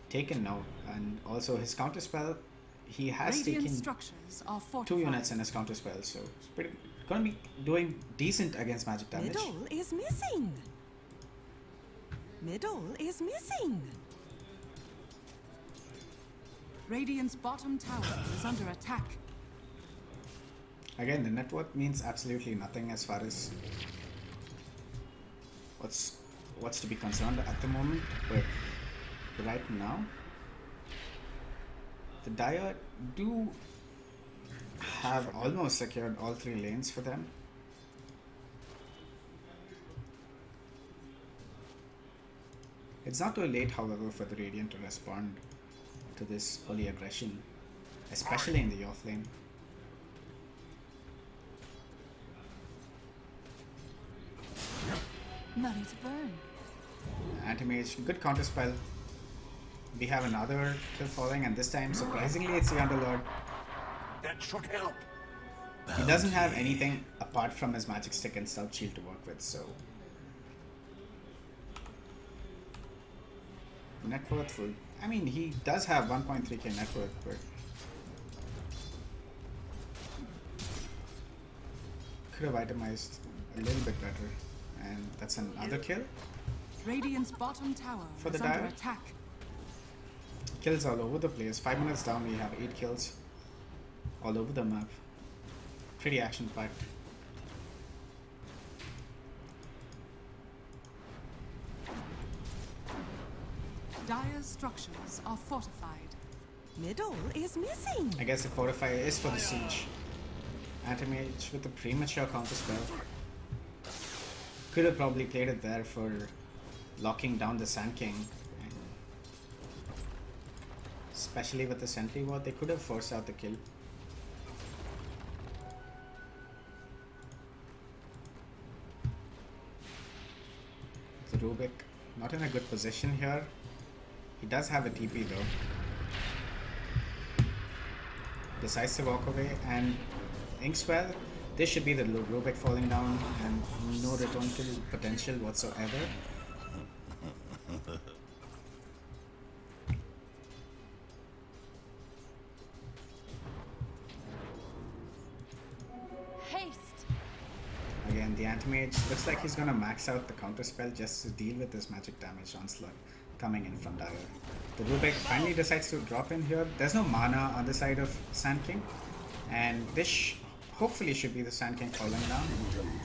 taken now, and also his counterspell, he has taken 2 units in his counterspell, so it's going to be doing decent against magic damage. Middle is missing. Middle is missing. Radiant's bottom tower is under attack. Again, the net worth means absolutely nothing as far as what's to be concerned at the moment, but right now the Dire do have almost secured all 3 lanes for them. It's not too late, however, for the Radiant to respond to this early aggression, especially in the offlane. Money to burn. Anti-Mage, good counterspell. We have another kill falling, and this time, surprisingly, it's the Underlord. That should help. He doesn't have anything apart from his magic stick and stout shield to work with, so net worth full. I mean, he does have 1.3k net worth, but could have itemized a little bit better. And that's another kill. Radiant's bottom tower for the is under Dire. attack. Kills all over the place. 5 minutes down, we have 8 kills all over the map. Pretty action packed. Dire's structures are fortified. Middle is missing. I guess the fortify is for the siege. Anti-Mage with the premature counterspell. Could have probably played it there for locking down the Sand King. And especially with the Sentry Ward, they could have forced out the kill. The Rubik not in a good position here. He does have a TP though. Decides to walk away, and Inkswell, this should be the Rubik falling down and no return kill potential whatsoever. Haste. And the anti-mage looks like he's gonna max out the counter spell just to deal with this magic damage onslaught coming in from Dire. The Rubik finally decides to drop in here. There's no mana on the side of Sand King, and this hopefully should be the Sand King falling down.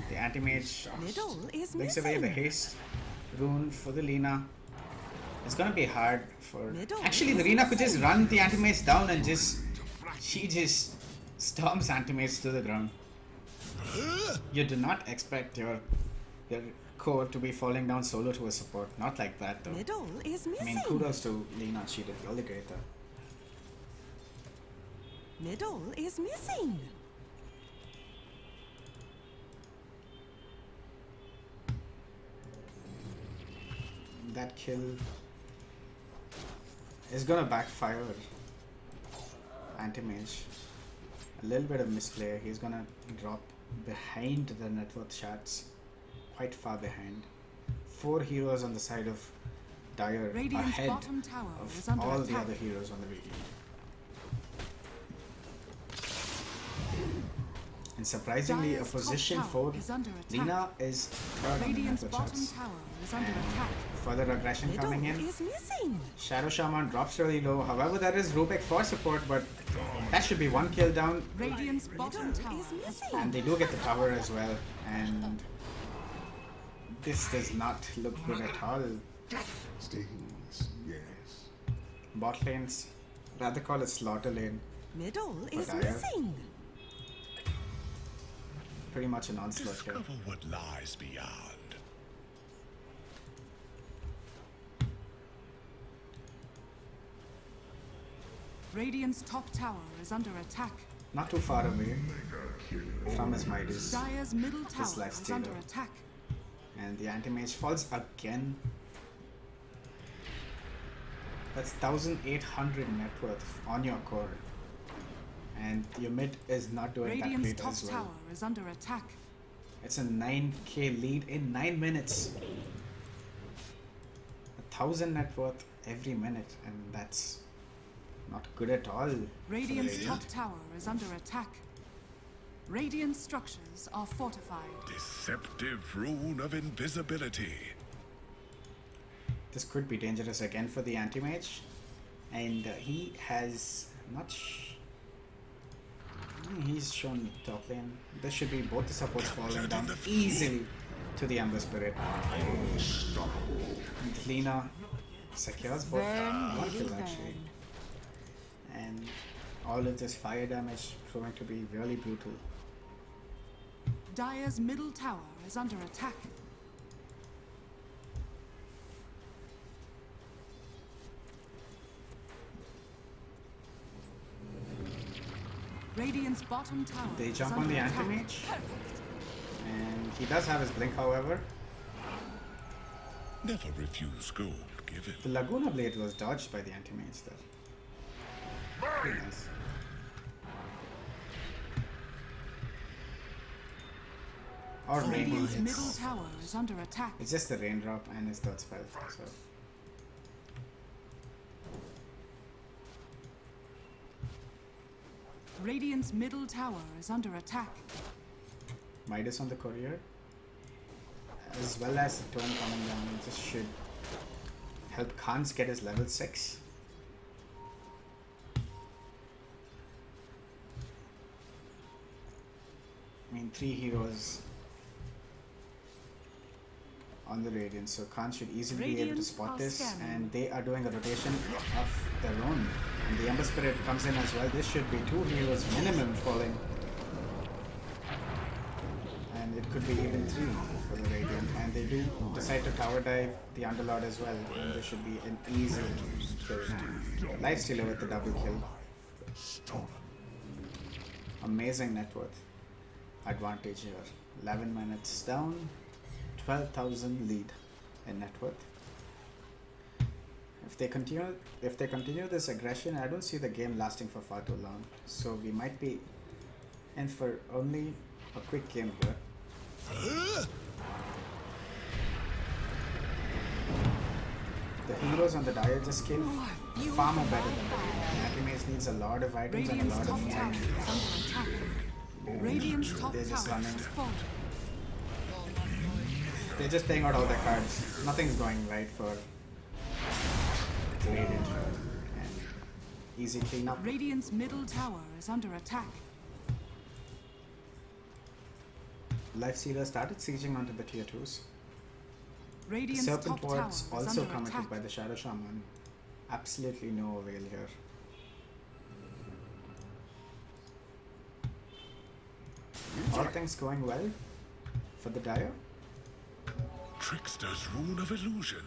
The anti-mage takes away the haste rune for the Lina. It's gonna be hard for... Actually, the Rina could just run the anti-mage down and she just stomps anti-mage to the ground. You do not expect your core to be falling down solo to a support. Not like that though. Middle is missing. I mean, kudos to Lina, she did really great though. Middle is missing. That kill is gonna backfire anti-mage. A little bit of misplay. He's gonna drop behind the net worth shards, quite far behind. 4 heroes on the side of Dire Radiant's ahead bottom tower is of under all the attack. other heroes on the Radiant. And surprisingly, Dire's a position top for tower is under attack. Lina is third on the Radiant's net worth bottom shards. tower is under And attack. further aggression Middle coming in. is missing. Shadow Shaman drops really low. However, there is Rubik for support, but that should be 1 kill down. Radiant's bottom tower is has missing. fallen. And they do get the tower as well. And this does not look good at all. Stings, yes. Bot lanes, rather call it slaughter lane. Middle is Dire. missing. Pretty much an onslaught here. Discover what lies beyond. Radiant's top tower is under attack. Not too far away from his Midas. Dire's middle tower This life is stealer. under attack. And the anti-mage falls again. That's 1800 net worth on your core. And your mid is not doing that Radiant's great top as well. tower is under attack. It's a 9k lead in 9 minutes. 1000 net worth every minute, and that's not good at all. Radiant's for top Radiant. tower is under attack. Radiant structures are fortified. Deceptive rune of invisibility. This could be dangerous again for the anti-mage, and he has not. He's shown top lane. This should be both the supports falling down easily to the Amber Spirit. And Lina secures both. One kill actually. And all of this fire damage proving to be really brutal. Dire's middle tower is under attack. Radiant's bottom tower They is jump on under the attack. anti-mage. And he does have his blink, however. Never refuse gold given. The Laguna Blade was dodged by the anti-mage there. Pretty nice. Or rain. Radiant's middle tower is under attack. It's just the raindrop and his third spell. So Radiant's middle tower is under attack. Midas on the courier, as well as the turn coming down. This should help Khans get his level 6. I mean, 3 heroes on the Radiant, so Khan should easily be able to Radiant spot are this, scanning. and they are doing a rotation of their own. And the Ember Spirit comes in as well. This should be 2 heroes minimum falling. And it could be even 3 for the Radiant. And they do decide to tower dive the Underlord as well. And this should be an easy kill. Lifestealer with the double kill. Amazing net worth advantage here. 11 minutes down, 12,000 lead in net worth. If they continue this aggression, I don't see the game lasting for far too long. So we might be in for only a quick game here. The heroes on the Dire just kill far more better than the Radiant. Anti-Mage needs a lot of items and a Radiant's lot top of tower time. is under attack. Radiant's top They're just tower running. has fallen. They're just playing out all their cards. Nothing's going right for Radiant. And easy cleanup. Radiant's middle tower is under attack. Lifestealer started sieging onto the tier 2s. Radiant's Serpent top tower Wards is also under committed attack. by the Shadow Shaman. Absolutely no avail here. All things going well for the Dire. Trickster's rune of illusion.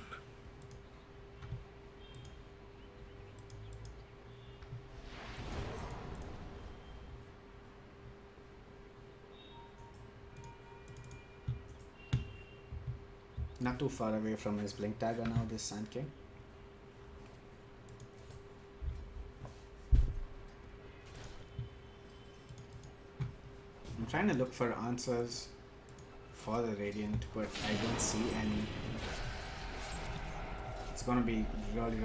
Not too far away from his Blink Dagger now, this Sand King. I'm trying to look for answers for the Radiant, but I don't see any. It's gonna be really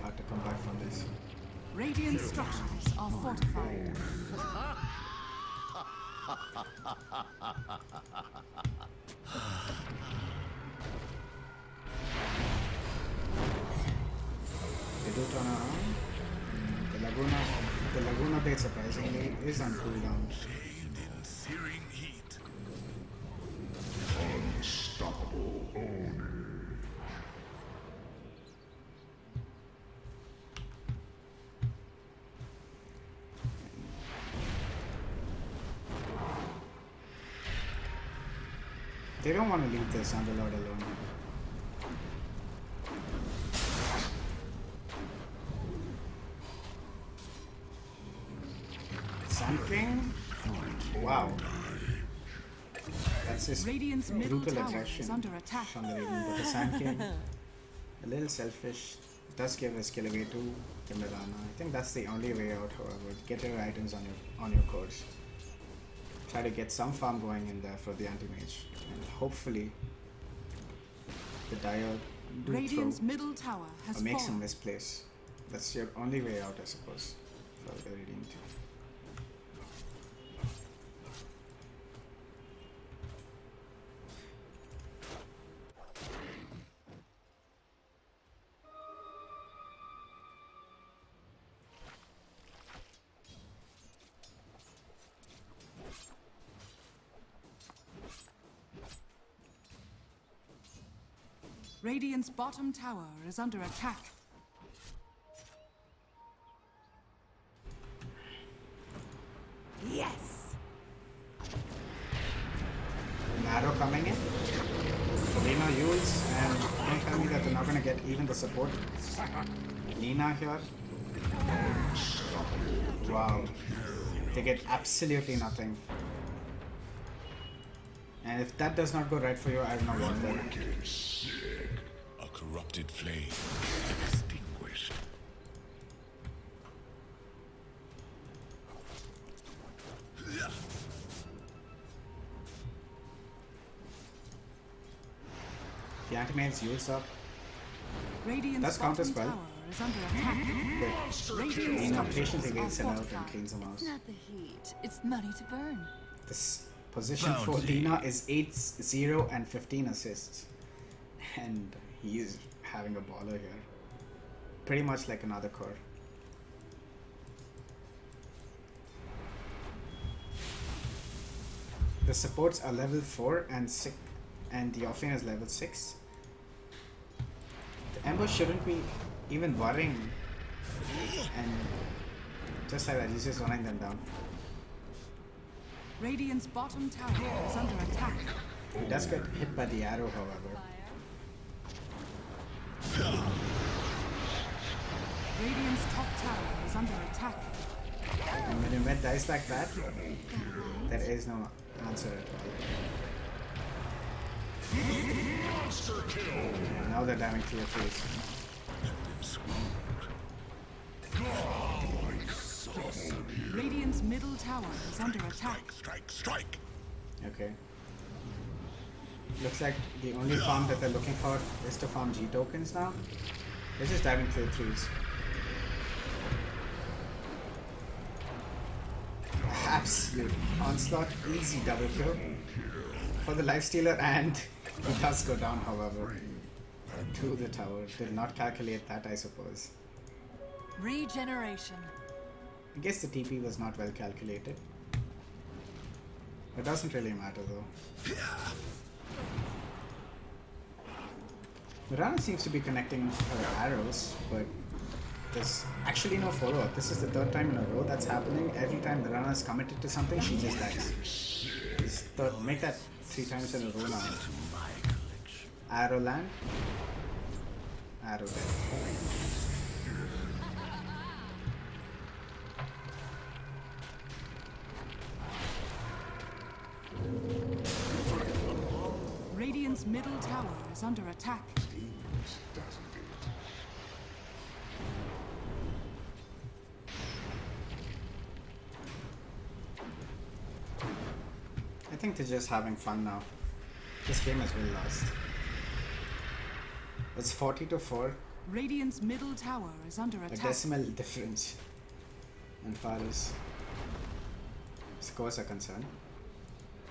hard to come back from this. Radiant structures are fortified. They do turn around. The Laguna bait surprisingly is on cooldown. Shade in searing heat. Unstoppable Oni. They don't want to leave this Underlord alone. Sand King? Wow. That's his Radiant's middle brutal tower aggression is under attack. from the Radiant. But the Sand King, a little selfish, does give a skill away to Kimberana. I think that's the only way out, however. Get your items on your course. Try to get some farm going in there for the anti-mage. And hopefully the Dire do Radiant's throw middle tower has or make some fallen. misplays. That's your only way out, I suppose, for the Radiant. Radiant's bottom tower is under attack. Yes! An arrow coming in. Lina Yules, and don't tell me that they're not going to get even the support. Lina here. Wow. They get absolutely nothing. And if that does not go right for you, I don't know what will. A corrupted flame. Extinguished. The anti-mage's Yules up. Radiant's That's count as bottom well. tower is under attack. Radiant's Lina structures patiently are waits it out and fortified. cleans them out. It's not the heat, it's money to burn. This position for Bounty. Lina is 8-0 and 15 assists. And he is having a baller here. Pretty much like another core. The supports are level 4 and 6, and the offlane is level 6. The Ember shouldn't be even worrying, and just like that, he's just running them down. Radiant's bottom tower is under attack. He does get hit by the arrow, however. Radiant's top tower is under attack. And when you met dice like that, there is no answer at all. And now they're diving through your face. Radiant's middle tower is under attack. Strike. Okay. Looks like the only farm that they're looking for is to farm G tokens now. They're just diving through the trees. Absolute onslaught, easy double kill for the lifestealer and He does go down, however, to the tower. Did not calculate that, I suppose. Regeneration. I guess the TP was not well calculated. It doesn't really matter though. Mirana seems to be connecting her arrows, but there's actually no follow-up. This is the third time in a row that's happening. Every time Mirana is committed to something, she just dies. Make that 3 times in a row now. Arrow land. Arrow dead. Radiant's middle tower is under attack. I think they're just having fun now. This game is well lost. It's 40-4. Radiant's middle tower is under A attack. decimal difference as far as scores are concerned.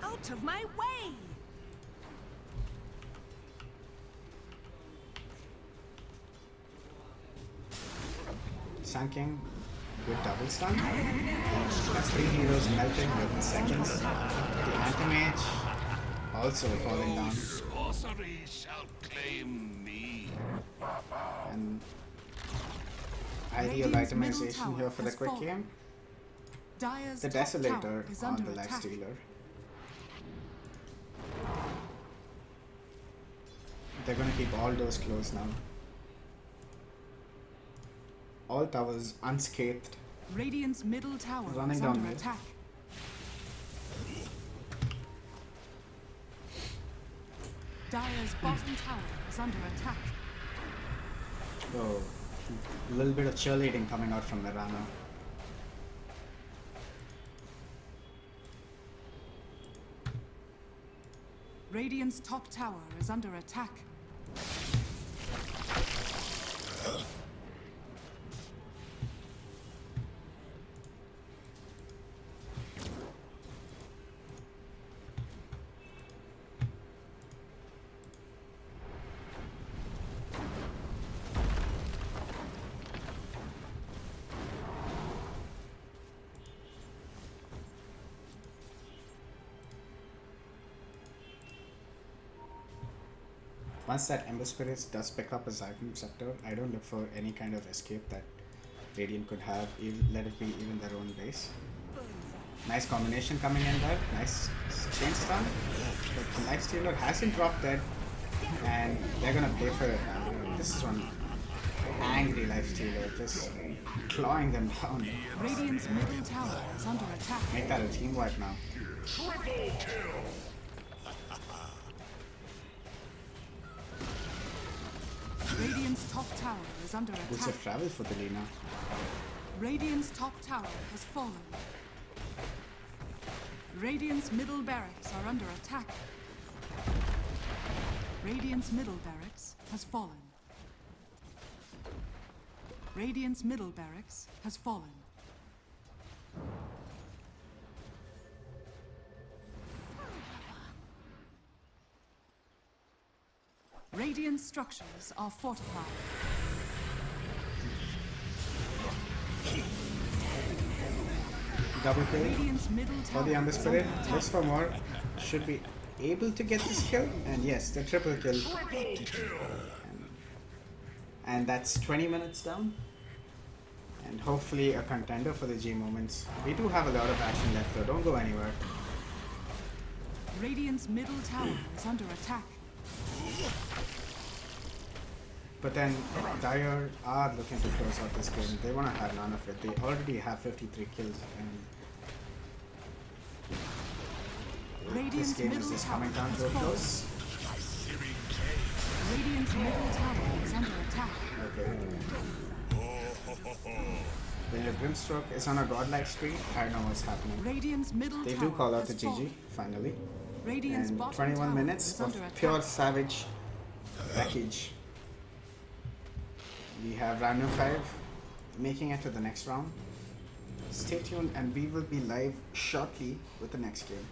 Out of my way! Sun King, good double stun. That's 3 heroes melting within seconds. The anti-mage also falling down. Sorcery shall claim me. And ideal Radiant's middle itemization tower here for the has quick fallen. game. Dire's The top Desolator tower is on under the attack. Lifestealer. They're gonna keep all doors closed now. All towers unscathed. Radiant's middle tower Running is down under mid. attack. Dire's bottom tower is under attack. Oh, a little bit of cheerleading coming out from Mirana. Radiant's top tower is under attack. Once that Ember Spirits does pick up his item sector, I don't look for any kind of escape that Radiant could have, let it be even their own base. Nice combination coming in there, nice chain stun, but the Lifestealer hasn't dropped dead, and they're gonna pay for it now. This is one angry Lifestealer, just clawing them down. Radiant's middle tower is under attack. Make that a team wipe now. Radiant's top tower is under Boots attack. of travel for the Lina. Radiant's top tower has fallen. Radiant's middle barracks are under attack. Radiant's middle barracks has fallen. Radiant's middle barracks has fallen. Radiant structures are fortified. Double kill. Radiant's middle For tower the is Under under Spirit, attack. looks for more. Should be able to get this kill, and yes, the triple kill. And that's 20 minutes down. And hopefully a contender for the G moments. We do have a lot of action left though, don't go anywhere. Radiant's middle tower is under attack. But then Dire are looking to close out this game. They want to have none of it. They already have 53 kills, and this Radiant's game is middle just tower coming down has to a fallen. close. Radiant's middle tower is under attack. Okay. When your Grimstroke is on a godlike streak, I know what's happening. Radiant's middle They tower do call out the has GG, fallen. finally. Radiant's And bottom 21 tower minutes is of under pure attack. savage wreckage. We have random 5 making it to the next round. Stay tuned and we will be live shortly with the next game.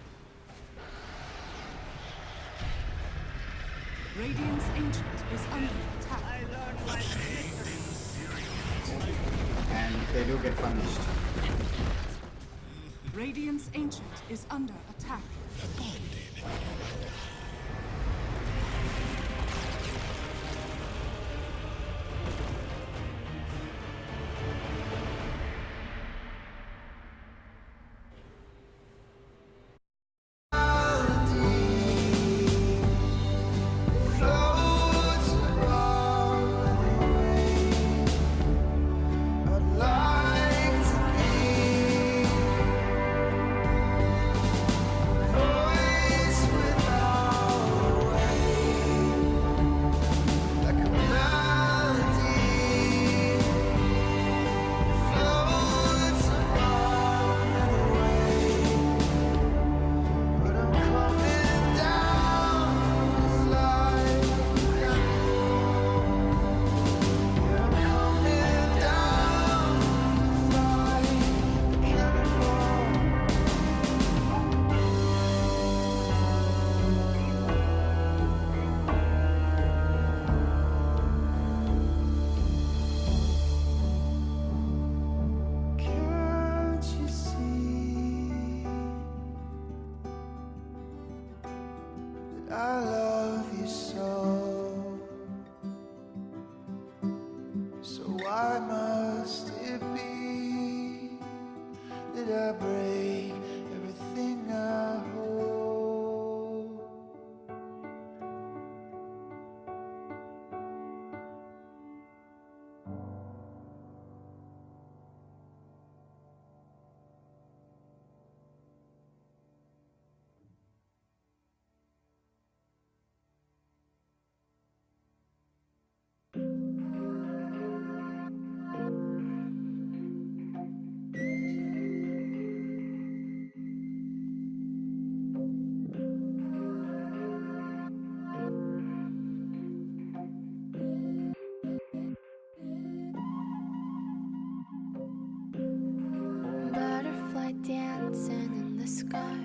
Radiant's Ancient is under attack. And they do get punished. Radiant's Ancient is under attack. I love you so. So why must it be that I break everything I hold? Butterfly dancing in the sky,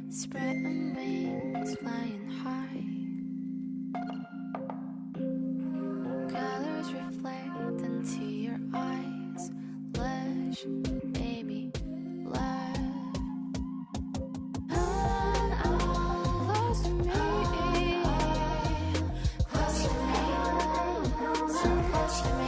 spreading wings, flying high. Colors reflect into your eyes, lush, baby, love. Close to me, close to me, so close to me.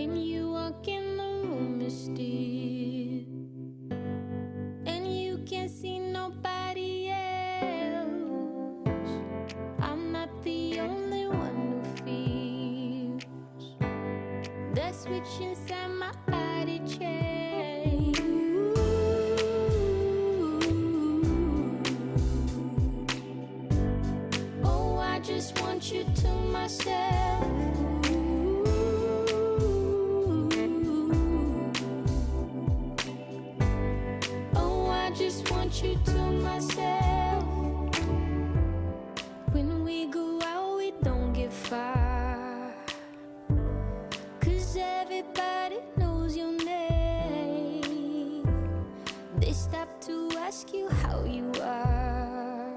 When you walk in the room, it's still, and you can't see nobody else. I'm not the only one who feels that switch inside my body change. Oh, I just want you to myself. Oh, I just want you to myself. When we go out, we don't get far, 'cause everybody knows your name. They stop to ask you how you are,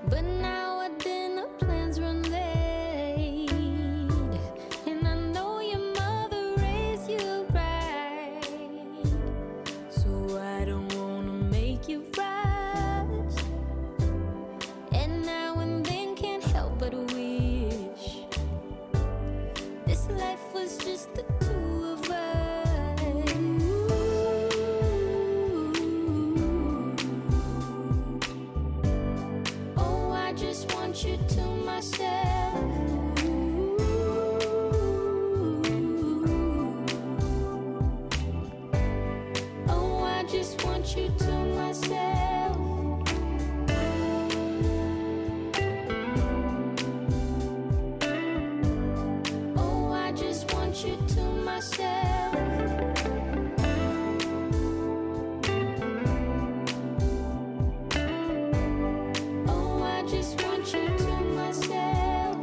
but now our dinner plans run late, and I know your mother raised you right, so I don't wanna make you rush. And now and then can't help but wish this life was just the two of us. Oh, I just want you to myself. Oh, I just want you to myself. Oh, I just want you to myself. Oh, I just want you to myself.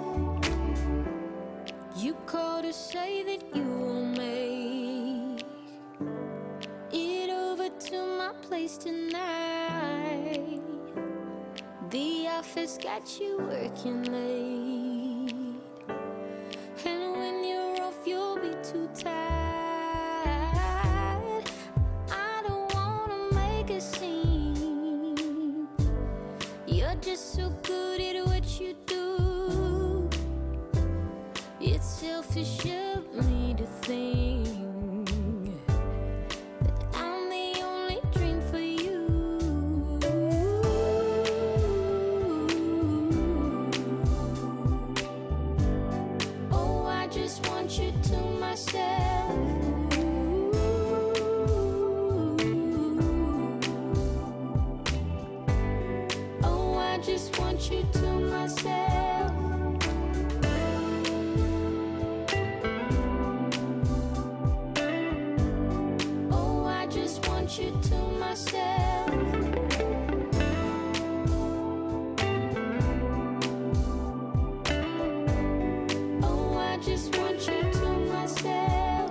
You call to say that you will make it over to my place tonight. The office got you working late, and when you're off, you'll be too tired. I don't wanna make a scene. You're just so good at what you do. It's selfish of me to think that I'm the only dream for you. Oh, I just want you to myself. Oh, I just want you to myself. Oh, I just want you to myself. Oh, I just want you to myself.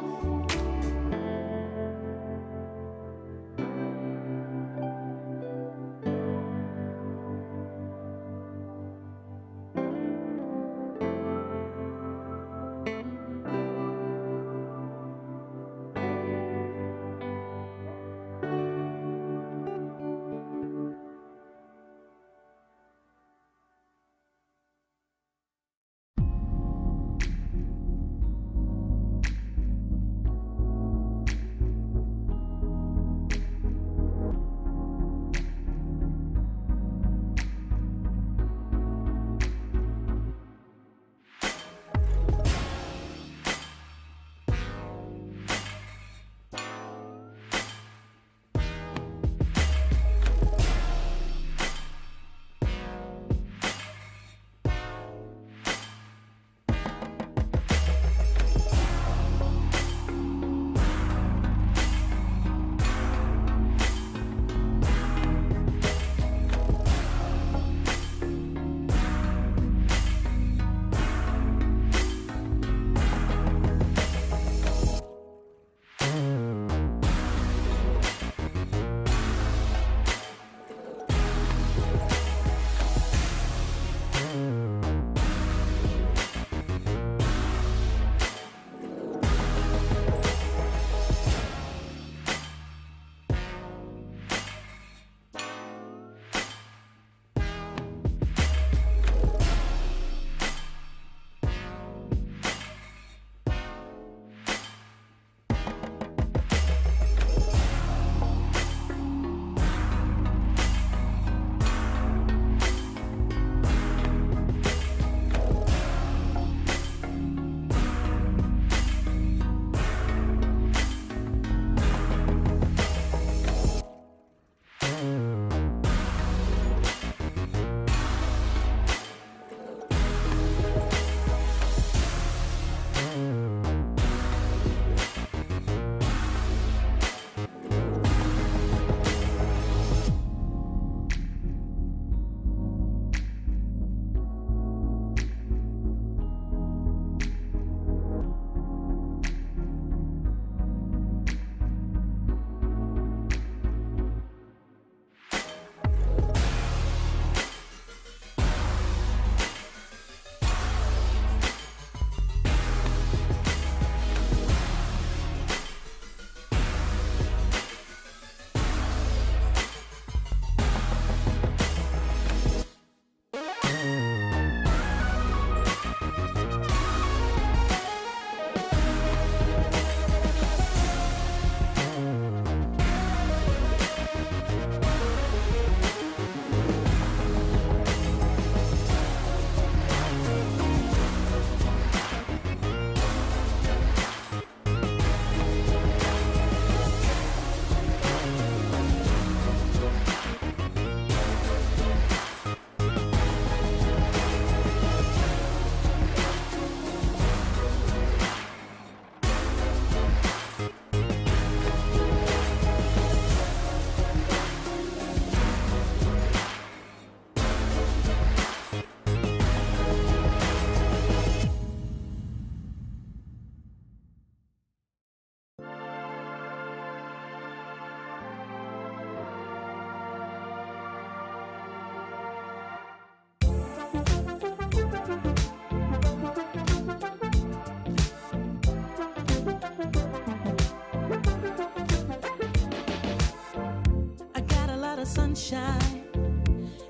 of sunshine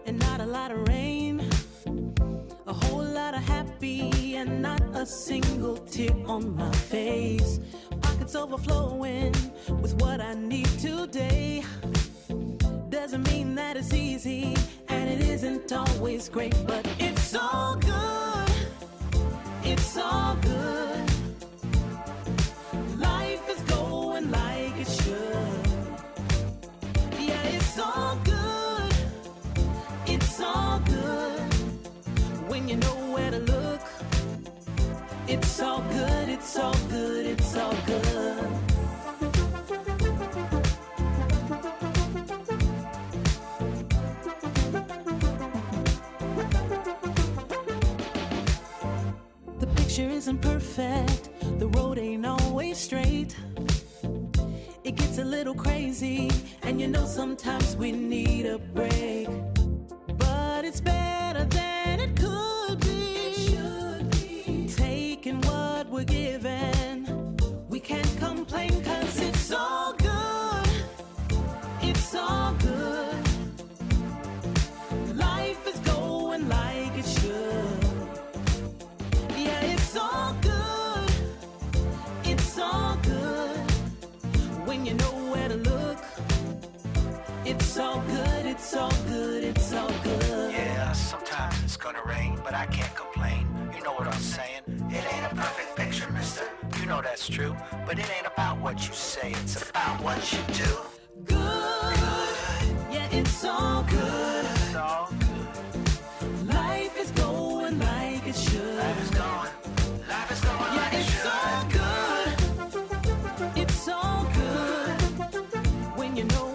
and not a lot of rain. A whole lot of happy and not a single tear on my face. Pockets overflowing with what I need today. Doesn't mean that it's easy and it isn't always great, but it's all good. It's all good. Life is going like it should. Yeah, it's all good. It's all good. When you know where to look, it's all good, it's all good, it's all good. The picture isn't perfect, the road ain't always straight. It gets a little crazy, and you know sometimes we need a break. But it's better than it could be. It should be. Taking what we're given, we can't complain 'cause it's all good. It's all good. Life is going like it should. Yeah, it's all good. It's all good. When you know where to look, it's all good, it's all good, it's all good. Yeah, sometimes it's gonna rain, but I can't complain. You know what I'm saying? It ain't a perfect picture, mister. You know that's true. But it ain't about what you say, it's about what you do. Good. Yeah, it's all good. It's all good. Life is going like it should. Life is going Yeah, like it it's should. all good. It's all good. When you know